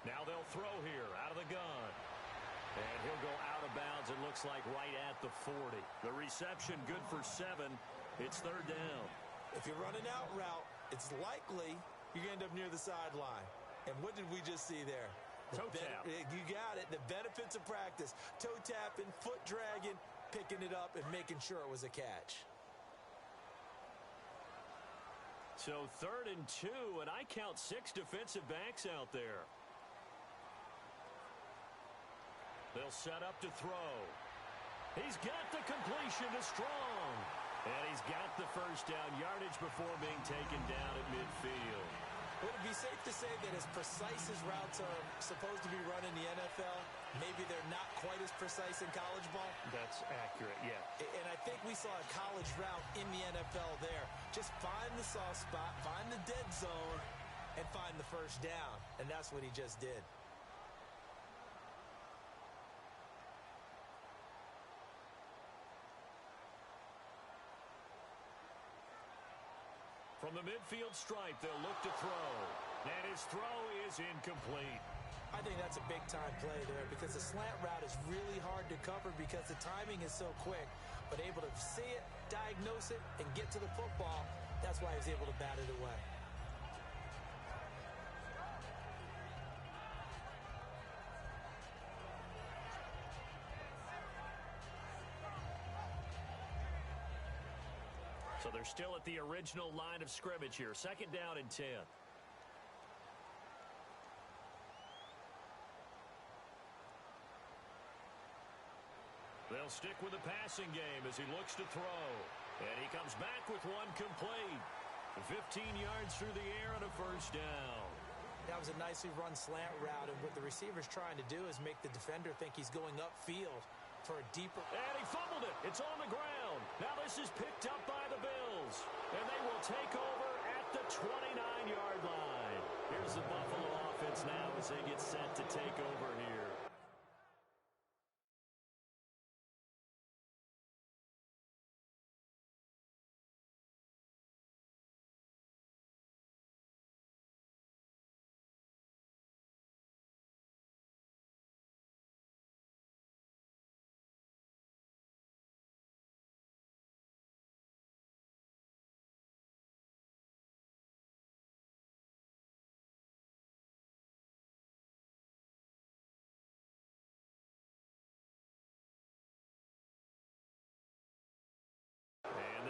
Now they'll throw here out of the gun. And he'll go out of bounds, it looks like right at the 40. The reception good for 7. It's 3rd down. If you run an out route, it's likely you're going to end up near the sideline. And what did we just see there? Toe tap. You got it. The benefits of practice. Toe tapping, foot dragging, picking it up, and making sure it was a catch. So 3rd and 2, and I count 6 defensive backs out there. They'll set up to throw. He's got the completion to Strong. And he's got the first down yardage before being taken down at midfield. Would it be safe to say that as precise as routes are supposed to be run in the NFL, maybe they're not quite as precise in college ball? That's accurate, yeah. And I think we saw a college route in the NFL there. Just find the soft spot, find the dead zone, and find the first down. And that's what he just did. From the midfield stripe, they'll look to throw. And his throw is incomplete. I think that's a big-time play there because the slant route is really hard to cover because the timing is so quick. But able to see it, diagnose it, and get to the football, that's why he was able to bat it away. So they're still at the original line of scrimmage here. 2nd down and 10. They'll stick with the passing game as he looks to throw. And he comes back with one complete. 15 yards through the air and a first down. That was a nicely run slant route, and what the receiver's trying to do is make the defender think he's going upfield for a deeper... And he fumbled it. It's on the ground. Now this is picked up by the Bills. And they will take over at the 29-yard line. Here's the Buffalo offense now as they get set to take over here.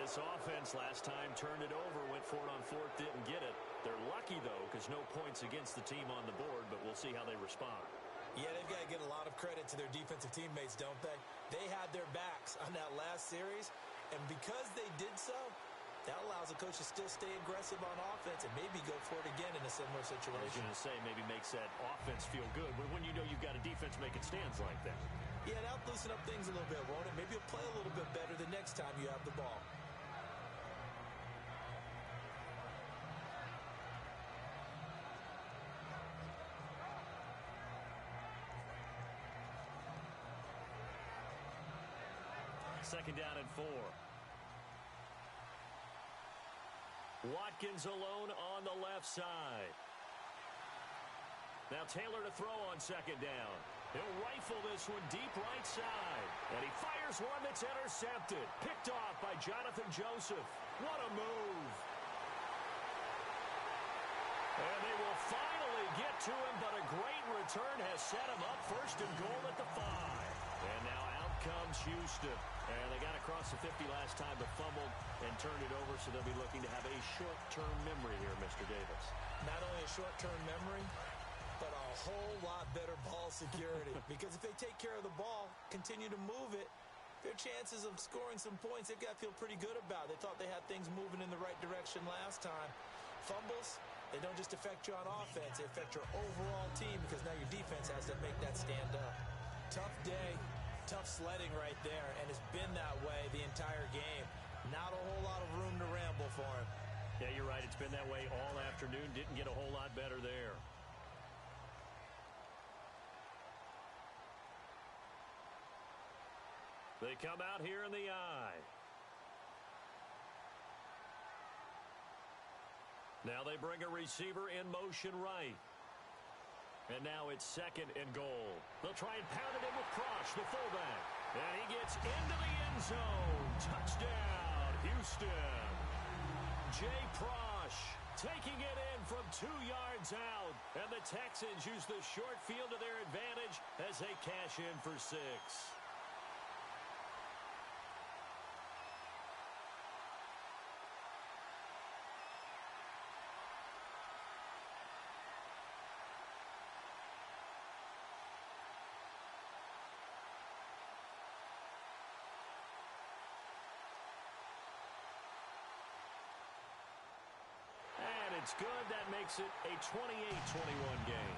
This offense last time turned it over, went for it on 4th, didn't get it. They're lucky, though, because no points against the team on the board, but we'll see how they respond. Yeah, they've got to get a lot of credit to their defensive teammates, don't they? They had their backs on that last series, and because they did so, that allows the coach to still stay aggressive on offense and maybe go for it again in a similar situation. I was going to say, maybe makes that offense feel good, but when you know you've got a defense making stands like that. Yeah, that'll loosen up things a little bit, won't it? Maybe you'll play a little bit better the next time you have the ball. Second down and 4. Watkins alone on the left side. Now Taylor to throw on 2nd down. He'll rifle this one deep right side. And he fires one that's intercepted. Picked off by Jonathan Joseph. What a move. And they will finally get to him, but a great return has set him up 1st and goal at the 5. And now out comes Houston. And they got across the 50 last time, but fumbled and turned it over, so they'll be looking to have a short-term memory here, Mr. Davis. Not only a short-term memory, but a whole lot better ball security. Because if they take care of the ball, continue to move it, their chances of scoring some points, they've got to feel pretty good about. They thought they had things moving in the right direction last time. Fumbles, they don't just affect you on offense, they affect your overall team because now your defense has to make that stand up. Tough day. Tough sledding right there, and it's been that way the entire game. Not a whole lot of room to ramble for him. Yeah, you're right. It's been that way all afternoon. Didn't get a whole lot better there. They come out here in the eye. Now they bring a receiver in motion right. And now it's 2nd and goal. They'll try and pound it in with Prosh, the fullback. And he gets into the end zone. Touchdown, Houston. Jay Prosh taking it in from 2 yards out. And the Texans use the short field to their advantage as they cash in for 6. It's good. That makes it a 28-21 game.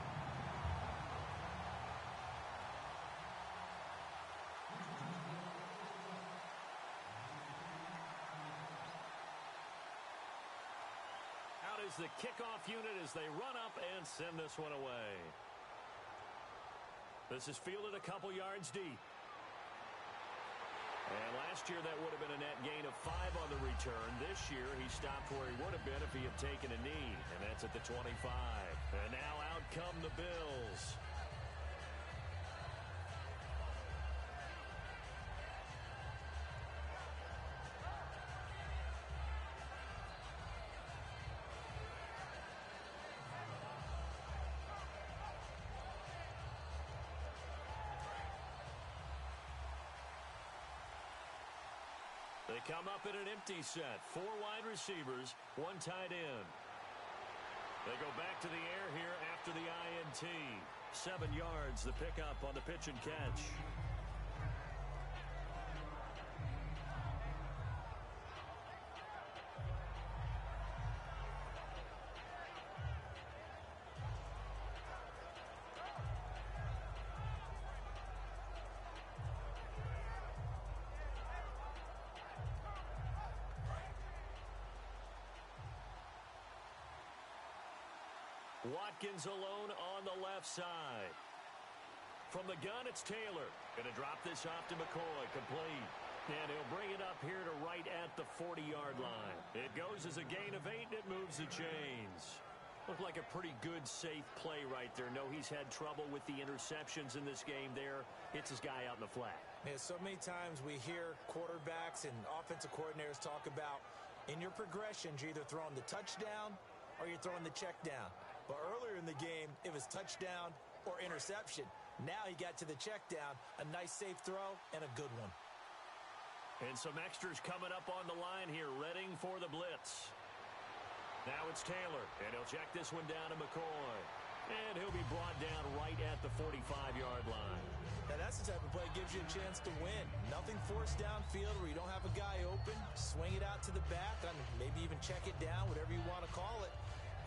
Out is the kickoff unit as they run up and send this one away. This is fielded a couple yards deep. And last year, that would have been a net gain of 5 on the return. This year, he stopped where he would have been if he had taken a knee, and that's at the 25. And now out come the Bills. They come up in an empty set. 4 wide receivers, 1 tight end. They go back to the air here after the INT. 7 yards, the pickup on the pitch and catch. Watkins alone on the left side. From the gun, it's Taylor. Going to drop this off to McCoy. Complete. And he'll bring it up here to right at the 40-yard line. It goes as a gain of 8, and it moves the chains. Looked like a pretty good, safe play right there. No, he's had trouble with the interceptions in this game there. Hits his guy out in the flat. Yeah, so many times we hear quarterbacks and offensive coordinators talk about in your progressions, you're either throwing the touchdown or you're throwing the check down. But earlier in the game, it was touchdown or interception. Now he got to the check down, a nice safe throw, and a good one. And some extras coming up on the line here, readying for the blitz. Now it's Taylor, and he'll check this one down to McCoy. And he'll be brought down right at the 45-yard line. Now that's the type of play that gives you a chance to win. Nothing forced downfield where you don't have a guy open. Swing it out to the back, maybe even check it down, whatever you want to call it.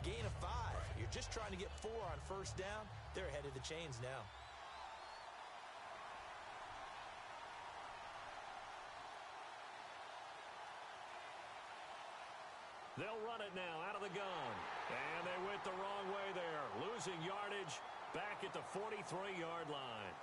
Gain of 5. You're just trying to get 4 on first down. They're ahead of the chains now. They'll run it now out of the gun. And they went the wrong way there. Losing yardage back at the 43-yard line.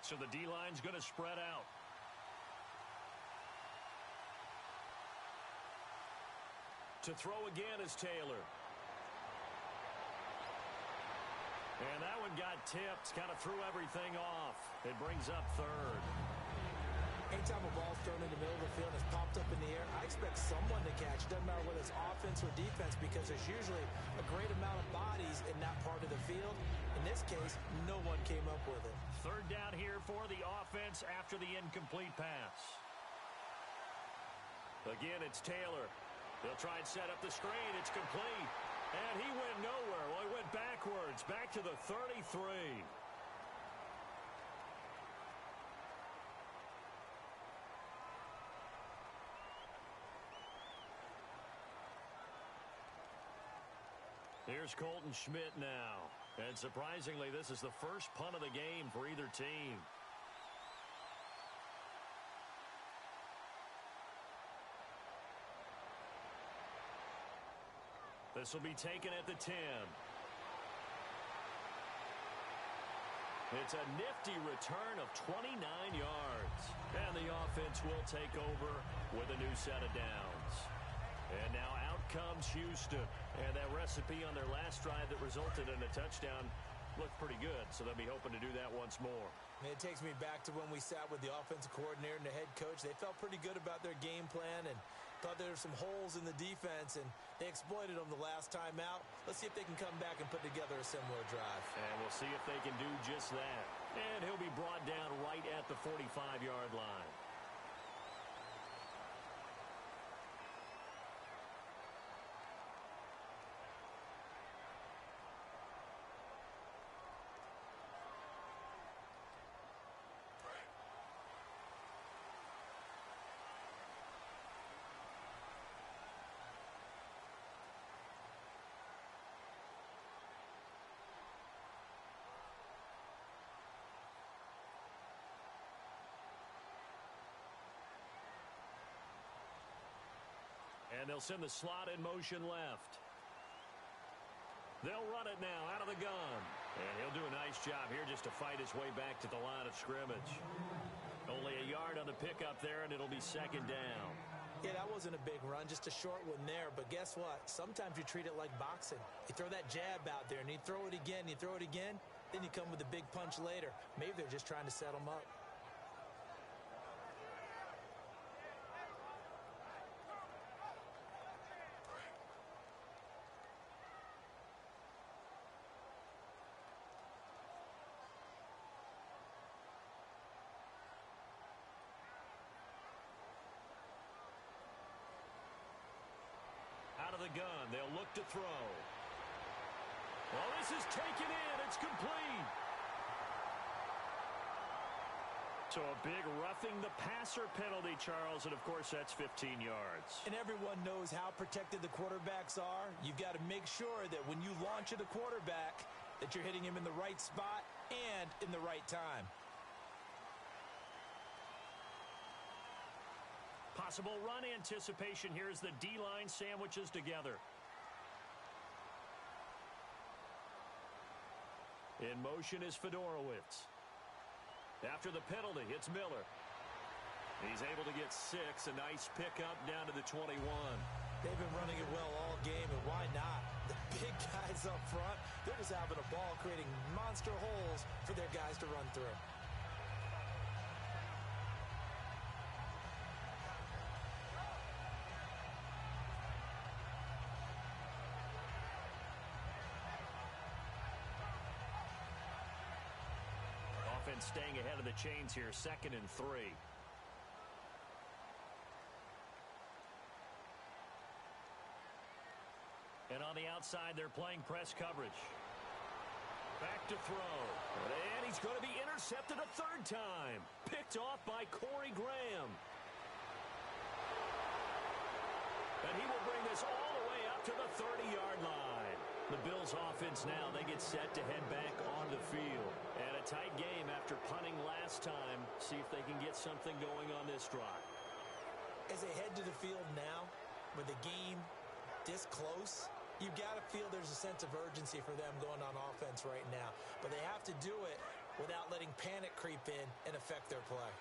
So the D-line's going to spread out. To throw again is Taylor. And that one got tipped, kind of threw everything off. It brings up 3rd. Anytime a ball's thrown in the middle of the field and it's popped up in the air, I expect someone to catch. Doesn't matter whether it's offense or defense, because there's usually a great amount of bodies in that part of the field. In this case, no one came up with it. 3rd down here for the offense after the incomplete pass. Again, it's Taylor. They'll try and set up the screen. It's complete. And he went nowhere. Well, he went backwards, back to the 33. Here's Colton Schmidt now. And surprisingly, this is the first punt of the game for either team. This will be taken at the 10. It's a nifty return of 29 yards. And the offense will take over with a new set of downs. And now out comes Houston. And that recipe on their last drive that resulted in a touchdown looked pretty good, so they'll be hoping to do that once more. It takes me back to when we sat with the offensive coordinator and the head coach. They felt pretty good about their game plan and thought there were some holes in the defense, and they exploited them the last time out. Let's see if they can come back and put together a similar drive. And we'll see if they can do just that. And he'll be brought down right at the 45-yard line. And they'll send the slot in motion left. They'll run it now out of the gun. And he'll do a nice job here just to fight his way back to the line of scrimmage. Only a yard on the pickup there, and it'll be second down. Yeah, that wasn't a big run, just a short one there. But guess what? Sometimes you treat it like boxing. You throw that jab out there, and you throw it again, you throw it again, then you come with a big punch later. Maybe they're just trying to set them up. Out of the gun, they'll look to throw. Well, this is taken in. It's complete. So a big roughing the passer penalty, Charles, and of course that's 15 yards. And everyone knows how protected the quarterbacks are. You've got to make sure that when you launch at a quarterback that you're hitting him in the right spot and in the right time. Possible run anticipation here as the D-line sandwiches together. In motion is Fedorowicz. After the penalty, it's Miller. He's able to get 6. A nice pickup down to the 21. They've been running it well all game, and why not? The big guys up front, they're just having a ball, creating monster holes for their guys to run through. Offense staying ahead of the chains here, 2nd and 3. And on the outside, they're playing press coverage. Back to throw. And he's going to be intercepted a 3rd time. Picked off by Corey Graham. And he will bring this all the way up to the 30-yard line. The Bills offense now, they get set to head back on the field. And a tight game after punting last time. See if they can get something going on this drive. As they head to the field now, with the game this close, you've got to feel there's a sense of urgency for them going on offense right now. But they have to do it without letting panic creep in and affect their play.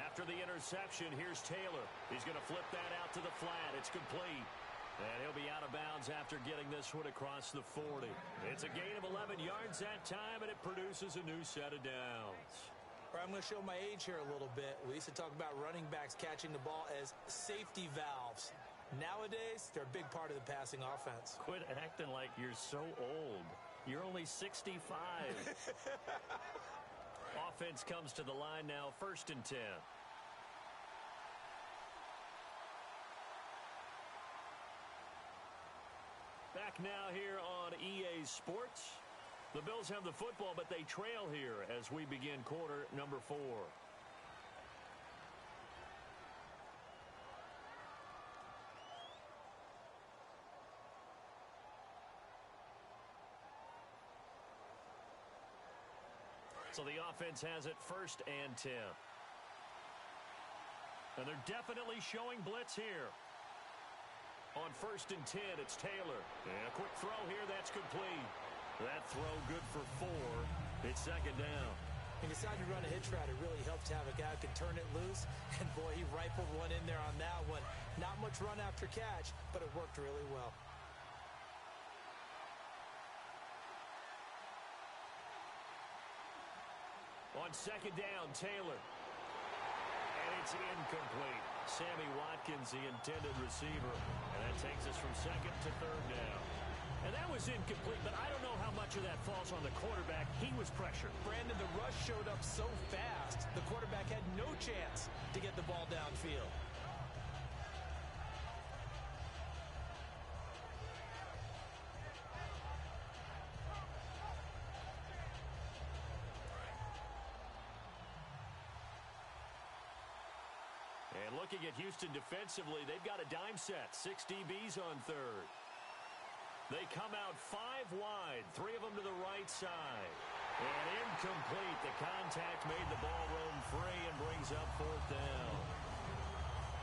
After the interception, here's Taylor. He's going to flip that out to the flat. It's complete. And he'll be out of bounds after getting this one across the 40. It's a gain of 11 yards that time, and it produces a new set of downs. I'm going to show my age here a little bit. We used to talk about running backs catching the ball as safety valves. Nowadays, they're a big part of the passing offense. Quit acting like you're so old. You're only 65. Offense comes to the line now, 1st and 10. Back now here on EA Sports. The Bills have the football, but they trail here as we begin quarter number 4. So the offense has it 1st and 10. And they're definitely showing blitz here. On 1st and 10, it's Taylor. And a quick throw here, that's complete. That throw good for 4. It's 2nd down. He decided to run a hitch route. It really helps to have a guy who can turn it loose. And, boy, he rifled one in there on that one. Not much run after catch, but it worked really well. On second down, Taylor. And it's incomplete. Sammy Watkins, the intended receiver. And that takes us from second to third down. And that was incomplete, but I don't know how much of that falls on the quarterback. He was pressured. Brandon, the rush showed up so fast, the quarterback had no chance to get the ball downfield. And looking at Houston defensively, they've got a dime set. 6 DBs on third. They come out 5 wide, 3 of them to the right side. And incomplete. The contact made the ball roam free and brings up fourth down.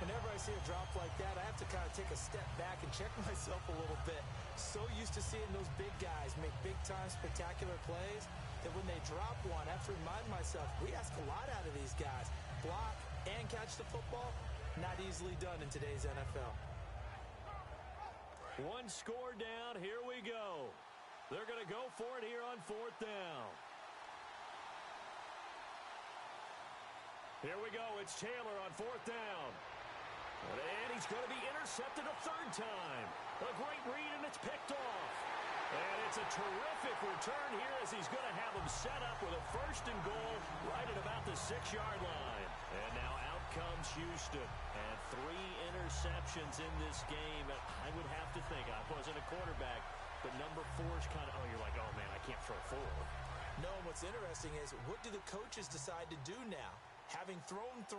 Whenever I see a drop like that, I have to kind of take a step back and check myself a little bit. So used to seeing those big guys make big-time spectacular plays that when they drop one, I have to remind myself, we ask a lot out of these guys. Block and catch the football, not easily done in today's NFL. One score down. Here we go. They're going to go for it here on fourth down. Here we go. It's Taylor on fourth down. And he's going to be intercepted a third time. A great read, and it's picked off. And it's a terrific return here as he's going to have him set up with a first and goal right at about the 6-yard line. And now out comes Houston. And 3 interceptions in this game. I would have to think, I wasn't a quarterback, but number 4 is kind of, oh, you're like, oh, man, I can't throw 4. No, and what's interesting is, what do the coaches decide to do now? Having thrown 3,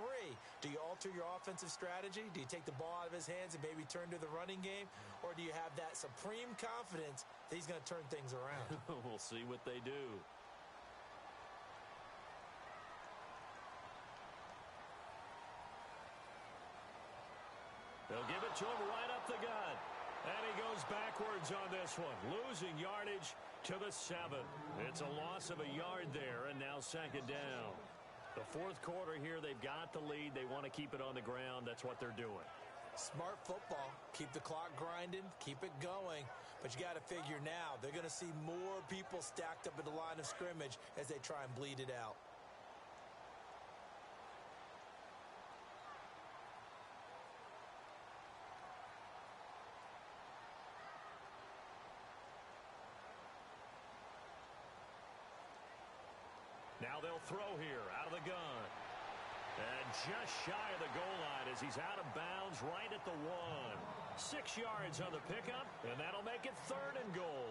do you alter your offensive strategy? Do you take the ball out of his hands and maybe turn to the running game? Or do you have that supreme confidence that he's going to turn things around? We'll see what they do. They'll give it to him right up the gut. And he goes backwards on this one, losing yardage to the 7. It's a loss of a yard there, and now second down. The fourth quarter here, they've got the lead. They want to keep it on the ground. That's what they're doing. Smart football. Keep the clock grinding. Keep it going. But you got to figure now, they're going to see more people stacked up at the line of scrimmage as they try and bleed it out. Now they'll throw here out of the gun. And just shy of the goal line as he's out of bounds right at the 1. 6 yards on the pickup, and that'll make it third and goal.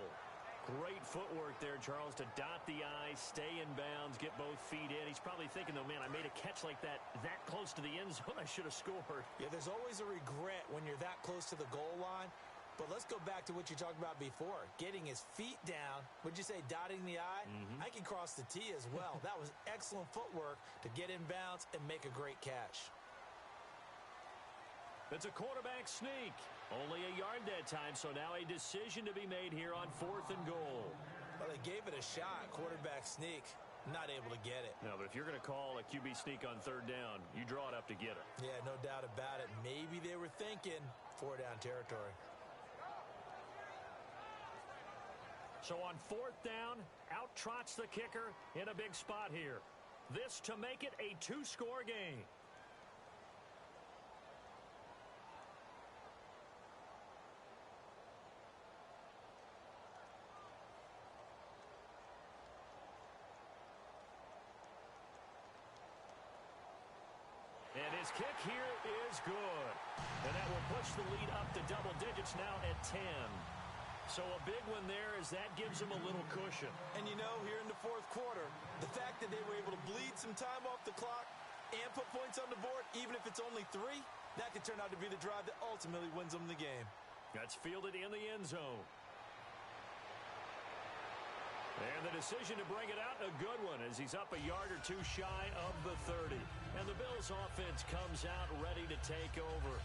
Great footwork there, Charles, to dot the I, stay in bounds, get both feet in. He's probably thinking, though, man, I made a catch like that close to the end zone. I should have scored. Yeah, there's always a regret when you're that close to the goal line. But let's go back to what you talked about before. Getting his feet down. Would you say dotting the I? I can cross the T as well. That was excellent footwork to get in bounds and make a great catch. It's a quarterback sneak. Only a yard that time, so now a decision to be made here on fourth and goal. Well, they gave it a shot. Quarterback sneak. Not able to get it. No, but if you're going to call a QB sneak on third down, you draw it up to get it. Yeah, no doubt about it. Maybe they were thinking 4-down territory. So on fourth down, out trots the kicker in a big spot here. This to make it a 2-score game. And his kick here is good. And that will push the lead up to double digits now at 10. So a big one there as that gives them a little cushion. And you know, here in the fourth quarter, the fact that they were able to bleed some time off the clock and put points on the board, even if it's only 3, that could turn out to be the drive that ultimately wins them the game. That's fielded in the end zone. And the decision to bring it out, a good one, as he's up a yard or 2 shy of the 30. And the Bills' offense comes out ready to take over.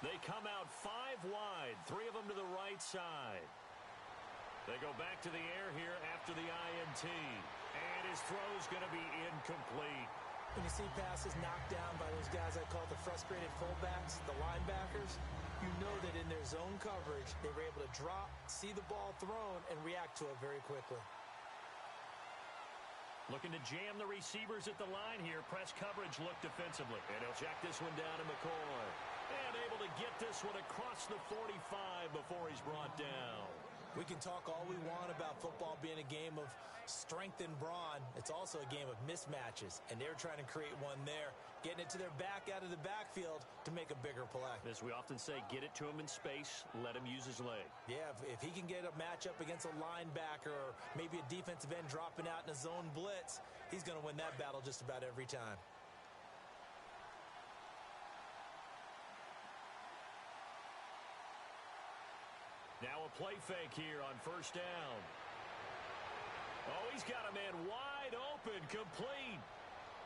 They come out 5 wide, 3 of them to the right side. They go back to the air here after the INT. And his throw's going to be incomplete. When you see passes knocked down by those guys I call the frustrated fullbacks, the linebackers, you know that in their zone coverage, they were able to drop, see the ball thrown, and react to it very quickly. Looking to jam the receivers at the line here. Press coverage look defensively. And he'll check this one down to McCoy. And able to get this one across the 45 before he's brought down. We can talk all we want about football being a game of strength and brawn. It's also a game of mismatches, and they're trying to create one there, getting it to their back out of the backfield to make a bigger play. As we often say, get it to him in space, let him use his leg. Yeah, if he can get a matchup against a linebacker or maybe a defensive end dropping out in a zone blitz, he's going to win that battle just about every time. Now a play fake here on first down. Oh, he's got a man wide open, complete.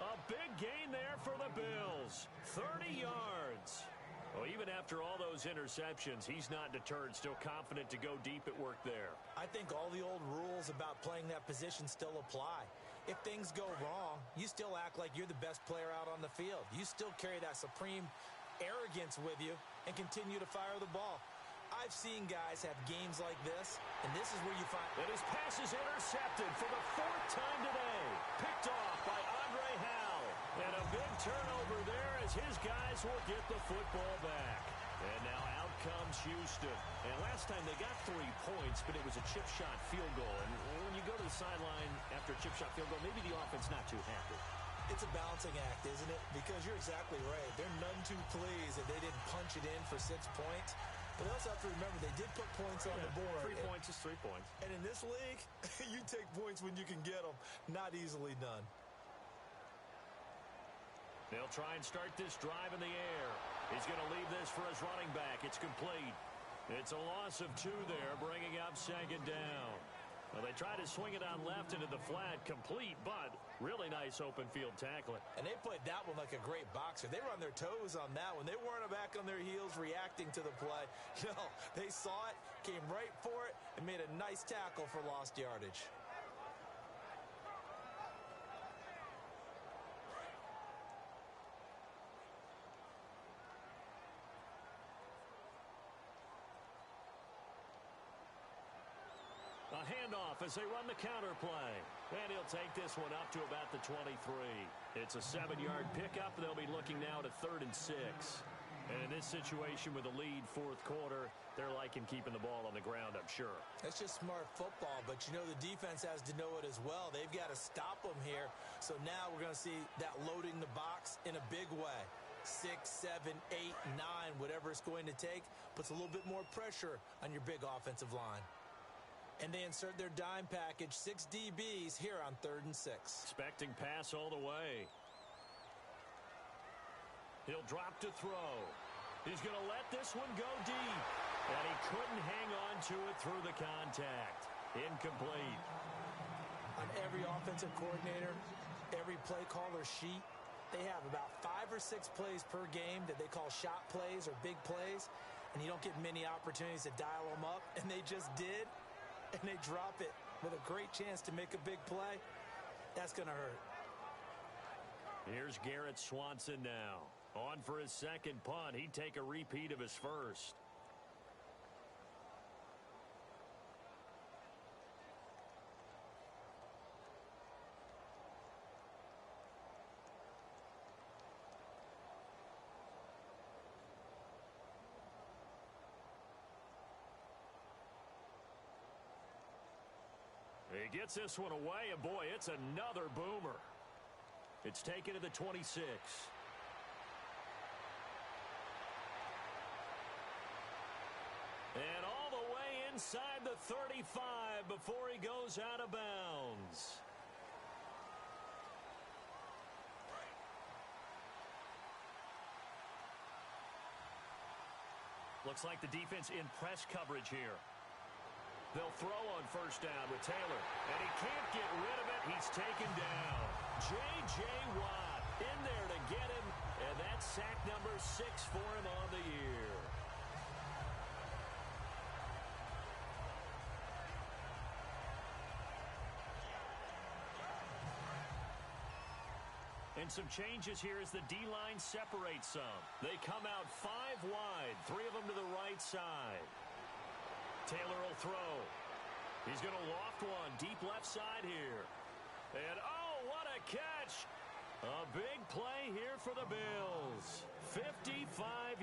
A big gain there for the Bills. 30 yards. Well, even after all those interceptions, he's not deterred, still confident to go deep at work there. I think all the old rules about playing that position still apply. If things go wrong, you still act like you're the best player out on the field. You still carry that supreme arrogance with you and continue to fire the ball. I've seen guys have games like this, and this is where you find... And his pass is intercepted for the 4th time today. Picked off by Andre Howell. And a big turnover there as his guys will get the football back. And now out comes Houston. And last time they got 3 points, but it was a chip shot field goal. And when you go to the sideline after a chip shot field goal, maybe the offense not too happy. It's a balancing act, isn't it? Because you're exactly right. They're none too pleased that they didn't punch it in for 6 points. But they also have to remember they did put points on the board. 3 points is 3 points. And in this league, you take points when you can get them. Not easily done. They'll try and start this drive in the air. He's going to leave this for his running back. It's complete. It's a loss of 2 there, bringing up 2nd down. Well, they try to swing it on left into the flat, complete, but really nice open field tackling. And they played that one like a great boxer. They were on their toes on that one. They weren't back on their heels reacting to the play. No, they saw it, came right for it, and made a nice tackle for lost yardage. A handoff as they run the counter play. And he'll take this one up to about the 23. It's a 7-yard pickup. They'll be looking now to 3rd and 6. And in this situation with a lead 4th quarter, they're liking keeping the ball on the ground, I'm sure. That's just smart football, but you know the defense has to know it as well. They've got to stop them here. So now we're going to see that loading the box in a big way. 6, 7, 8, 9, whatever it's going to take, puts a little bit more pressure on your big offensive line. And they insert their dime package, 6 DBs here on 3rd and 6. Expecting pass all the way. He'll drop to throw. He's going to let this one go deep. And he couldn't hang on to it through the contact. Incomplete. On every offensive coordinator, every play caller sheet, they have about 5 or 6 plays per game that they call shot plays or big plays. And you don't get many opportunities to dial them up. And they just did. And they drop it with a great chance to make a big play. That's going to hurt. Here's Garrett Swanson now. On for his 2nd punt. He'd take a repeat of his 1st. He gets this one away, and boy, it's another boomer. It's taken to the 26. And all the way inside the 35 before he goes out of bounds. Looks like the defense in press coverage here. They'll throw on first down with Taylor. And he can't get rid of it. He's taken down. J.J. Watt in there to get him. And that's sack number 6 for him on the year. And some changes here as the D-line separates some. They come out 5 wide, 3 of them to the right side. Taylor will throw. He's going to loft one deep left side here. And, oh, what a catch. A big play here for the Bills. 55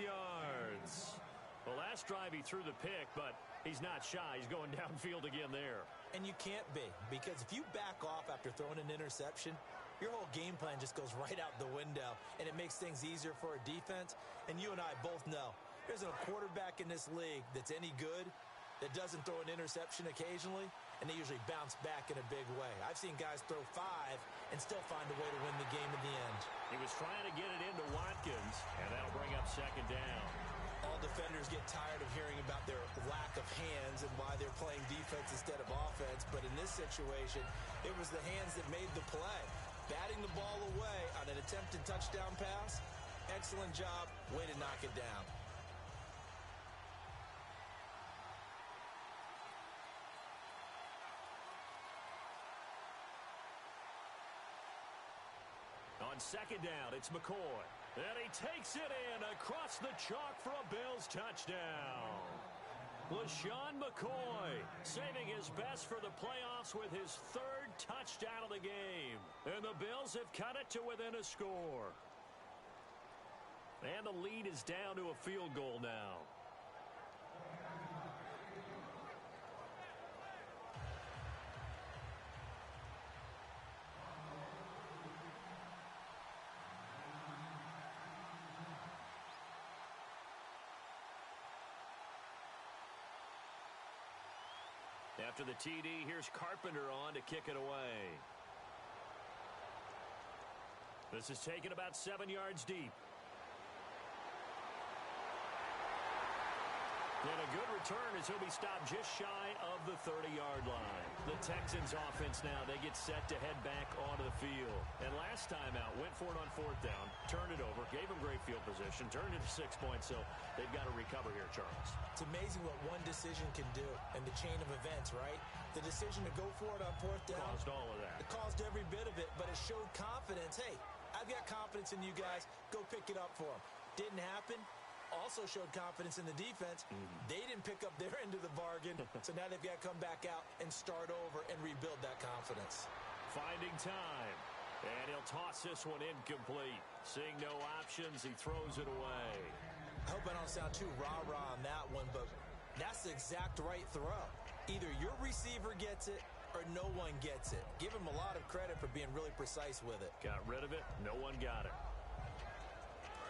yards. The last drive he threw the pick, but he's not shy. He's going downfield again there. And you can't be, because if you back off after throwing an interception, your whole game plan just goes right out the window, and it makes things easier for a defense. And you and I both know there's a quarterback in this league that's any good that doesn't throw an interception occasionally, and they usually bounce back in a big way. I've seen guys throw 5 and still find a way to win the game in the end. He was trying to get it into Watkins, and that'll bring up second down. All defenders get tired of hearing about their lack of hands and why they're playing defense instead of offense, but in this situation, it was the hands that made the play. Batting the ball away on an attempted touchdown pass, excellent job, way to knock it down. On second down, it's McCoy. And he takes it in across the chalk for a Bills touchdown. LaShawn McCoy saving his best for the playoffs with his 3rd touchdown of the game. And the Bills have cut it to within a score. And the lead is down to a field goal now. After the TD, here's Carpenter on to kick it away. This is taken about 7 yards deep. And a good return as he'll be stopped just shy of the 30-yard line. The Texans offense now, they get set to head back onto the field. And last time out, went for it on 4th down, turned it over, gave them great field position, turned it to 6 points, so they've got to recover here, Charles. It's amazing what one decision can do in the chain of events, right? The decision to go for it on 4th down. Caused all of that. It caused every bit of it, but it showed confidence. Hey, I've got confidence in you guys. Go pick it up for them. Didn't happen. Also showed confidence in the defense. They didn't pick up their end of the bargain, so now they've got to come back out and start over and rebuild that confidence. Finding time, and he'll toss this one incomplete. Seeing no options, he throws it away. I hope I don't sound too rah-rah on that one, but that's the exact right throw. Either your receiver gets it or no one gets it. Give him a lot of credit for being really precise with it. Got rid of it. No one got it.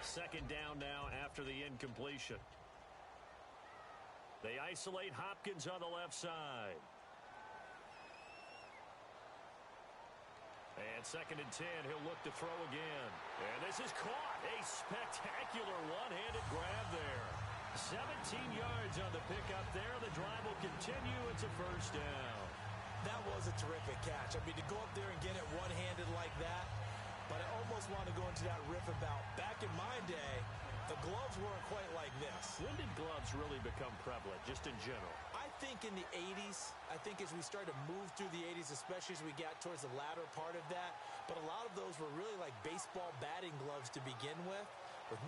Second down now after the incompletion. They isolate Hopkins on the left side. And 2nd and 10, he'll look to throw again. And this is caught. A spectacular one-handed grab there. 17 yards on the pickup there. The drive will continue. It's a first down. That was a terrific catch. I mean, to go up there and get it one-handed like that, but I almost want to go into that riff about back in my day, the gloves weren't quite like this. When did gloves really become prevalent, just in general? I think in the 80s. I think as we started to move through the 80s, especially as we got towards the latter part of that. But a lot of those were really like baseball batting gloves to begin with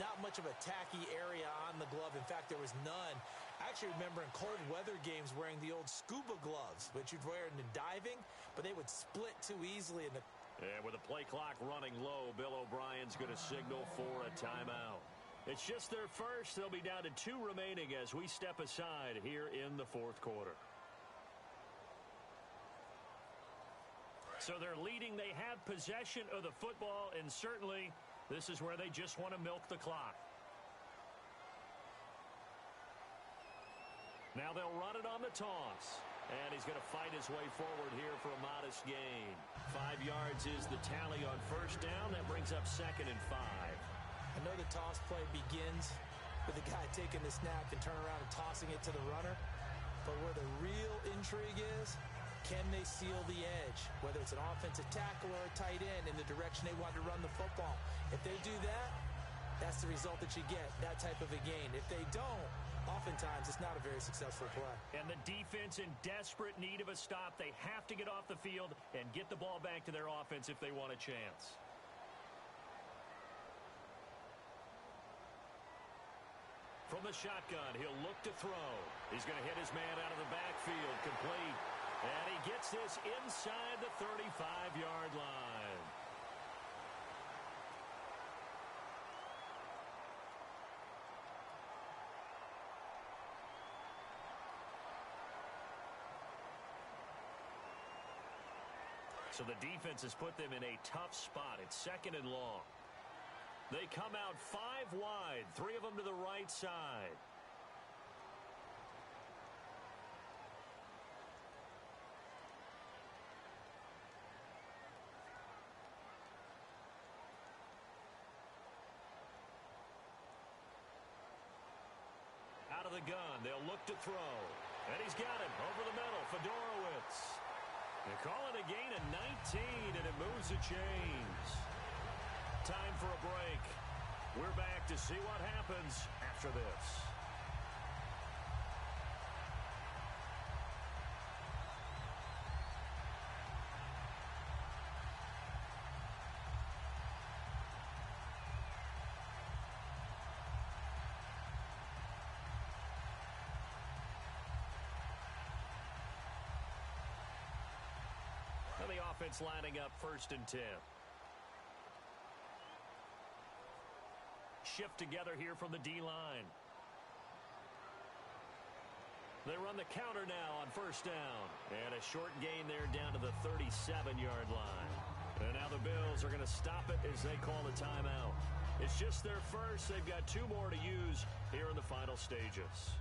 not much of a tacky area on the glove. In fact, there was none. I actually remember in cold weather games wearing the old scuba gloves, which you'd wear in the diving, but they would split too easily in the... And with the play clock running low, Bill O'Brien's going to signal for a timeout. It's just their first. They'll be down to 2 remaining as we step aside here in the 4th quarter. So they're leading. They have possession of the football, and certainly this is where they just want to milk the clock. Now they'll run it on the toss. And he's going to fight his way forward here for a modest gain. 5 yards is the tally on first down. That brings up 2nd and 5. I know the toss play begins with the guy taking the snap and turn around and tossing it to the runner. But where the real intrigue is, can they seal the edge? Whether it's an offensive tackle or a tight end in the direction they want to run the football. If they do that, that's the result that you get, that type of a gain. If they don't, oftentimes it's not a very successful play. And the defense in desperate need of a stop. They have to get off the field and get the ball back to their offense if they want a chance. From the shotgun, he'll look to throw. He's going to hit his man out of the backfield, complete. And he gets this inside the 35-yard line. So the defense has put them in a tough spot. It's second and long. They come out 5 wide, 3 of them to the right side. Out of the gun, they'll look to throw. And he's got it over the middle, Fedorowicz. They call it a gain of 19, and it moves the chains. Time for a break. We're back to see what happens after this. The offense lining up 1st and 10. Shift together here from the D-line. They run the counter now on 1st down. And a short gain there down to the 37-yard line. And now the Bills are going to stop it as they call the timeout. It's just their first. They've got 2 more to use here in the final stages.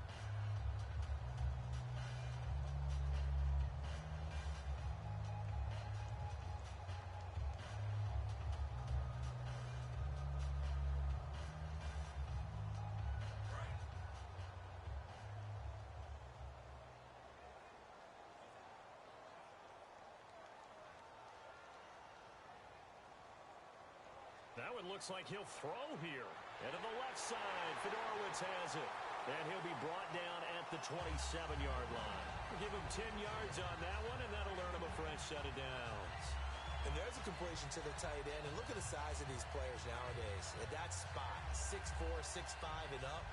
That one looks like he'll throw here. And to the left side, Fedorowicz has it. And he'll be brought down at the 27-yard line. We'll give him 10 yards on that one, and that'll earn him a fresh set of downs. And there's a completion to the tight end. And look at the size of these players nowadays. At that spot, 6'4", 6'5", and up.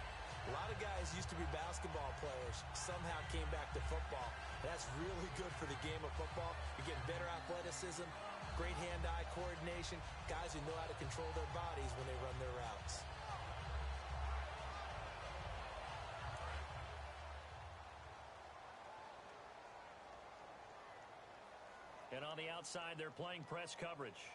A lot of guys used to be basketball players, somehow came back to football. That's really good for the game of football. You're getting better athleticism, great hand-eye coordination, guys who know how to control their bodies when they run their routes. And on the outside, they're playing press coverage.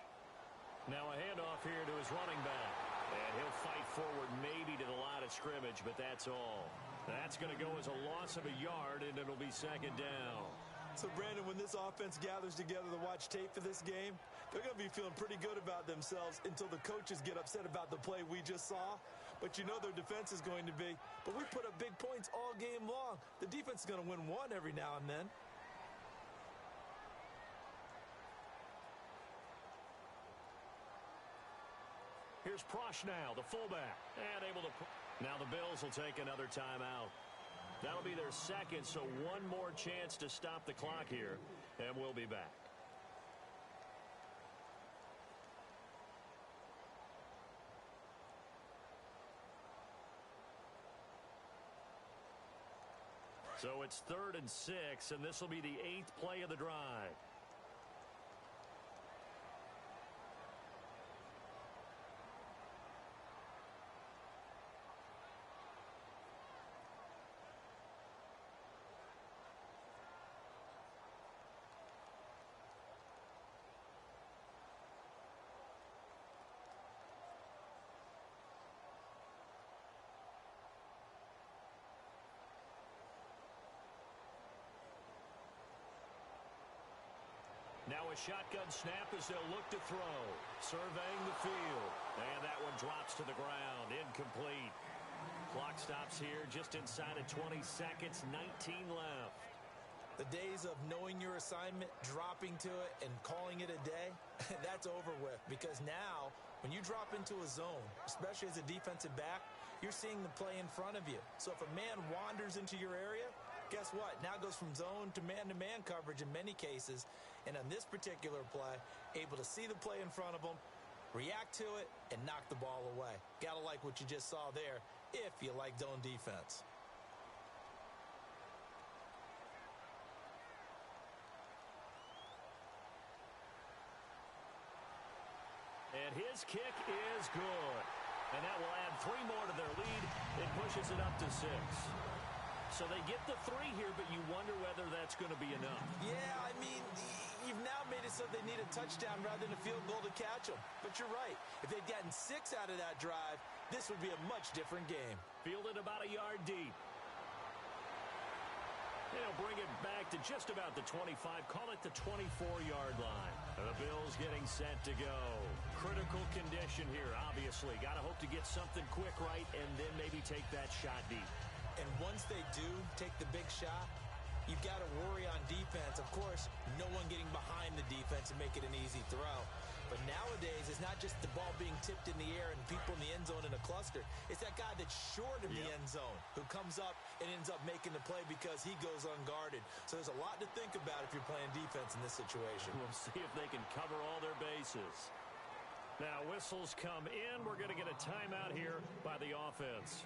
Now a handoff here to his running back. And he'll fight forward maybe to the line of scrimmage, but that's all. That's going to go as a loss of a yard, and it'll be 2nd down. So, Brandon, when this offense gathers together to watch tape for this game, they're going to be feeling pretty good about themselves until the coaches get upset about the play we just saw. But you know their defense is going to be. But we put up big points all game long. The defense is going to win one every now and then. Here's Prochnow, the fullback, and able to... Now the Bills will take another timeout. That'll be their second, so one more chance to stop the clock here, and we'll be back. So it's 3rd and 6, and this will be the 8th play of the drive. Now a shotgun snap as they'll look to throw. Surveying the field. And that one drops to the ground. Incomplete. Clock stops here just inside of 20 seconds. 19 left. The days of knowing your assignment, dropping to it, and calling it a day, that's over with. Because now, when you drop into a zone, especially as a defensive back, you're seeing the play in front of you. So if a man wanders into your area, guess what? Now it goes from zone to man coverage in many cases. And on this particular play, able to see the play in front of him, react to it, and knock the ball away. Gotta like what you just saw there if you like zone defense. And his kick is good. And that will add 3 more to their lead. It pushes it up to 6. So they get the 3 here, but you wonder whether that's going to be enough. Yeah, I mean, you've now made it so they need a touchdown rather than a field goal to catch them. But you're right. If they'd gotten 6 out of that drive, this would be a much different game. Fielded about a yard deep. They'll bring it back to just about the 25. Call it the 24-yard line. The Bills getting set to go. Critical condition here, obviously. Got to hope to get something quick right and then maybe take that shot deep. And once they do take the big shot, you've got to worry on defense. Of course, no one getting behind the defense and make it an easy throw. But nowadays, it's not just the ball being tipped in the air and people in the end zone in a cluster. It's that guy that's short of the end zone who comes up and ends up making the play because he goes unguarded. So there's a lot to think about if you're playing defense in this situation. We'll see if they can cover all their bases. Now, whistles come in. We're going to get a timeout here by the offense.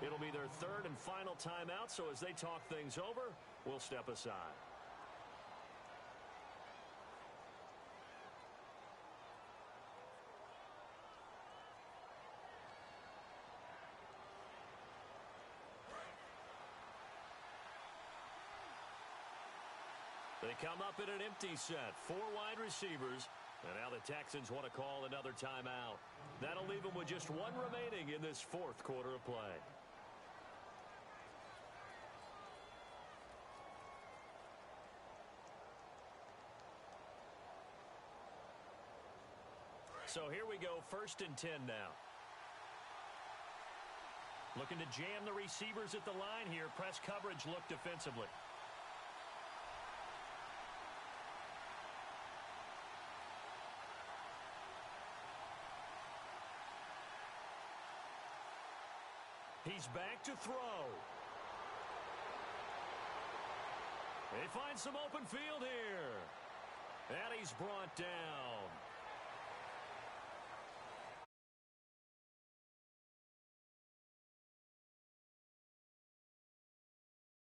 It'll be their 3rd and final timeout, so as they talk things over, we'll step aside. They come up in an empty set. 4 wide receivers. And now the Texans want to call another timeout. That'll leave them with just 1 remaining in this 4th quarter of play. So here we go, 1st and 10 now. Looking to jam the receivers at the line here. Press coverage look defensively. He's back to throw. They find some open field here. And he's brought down.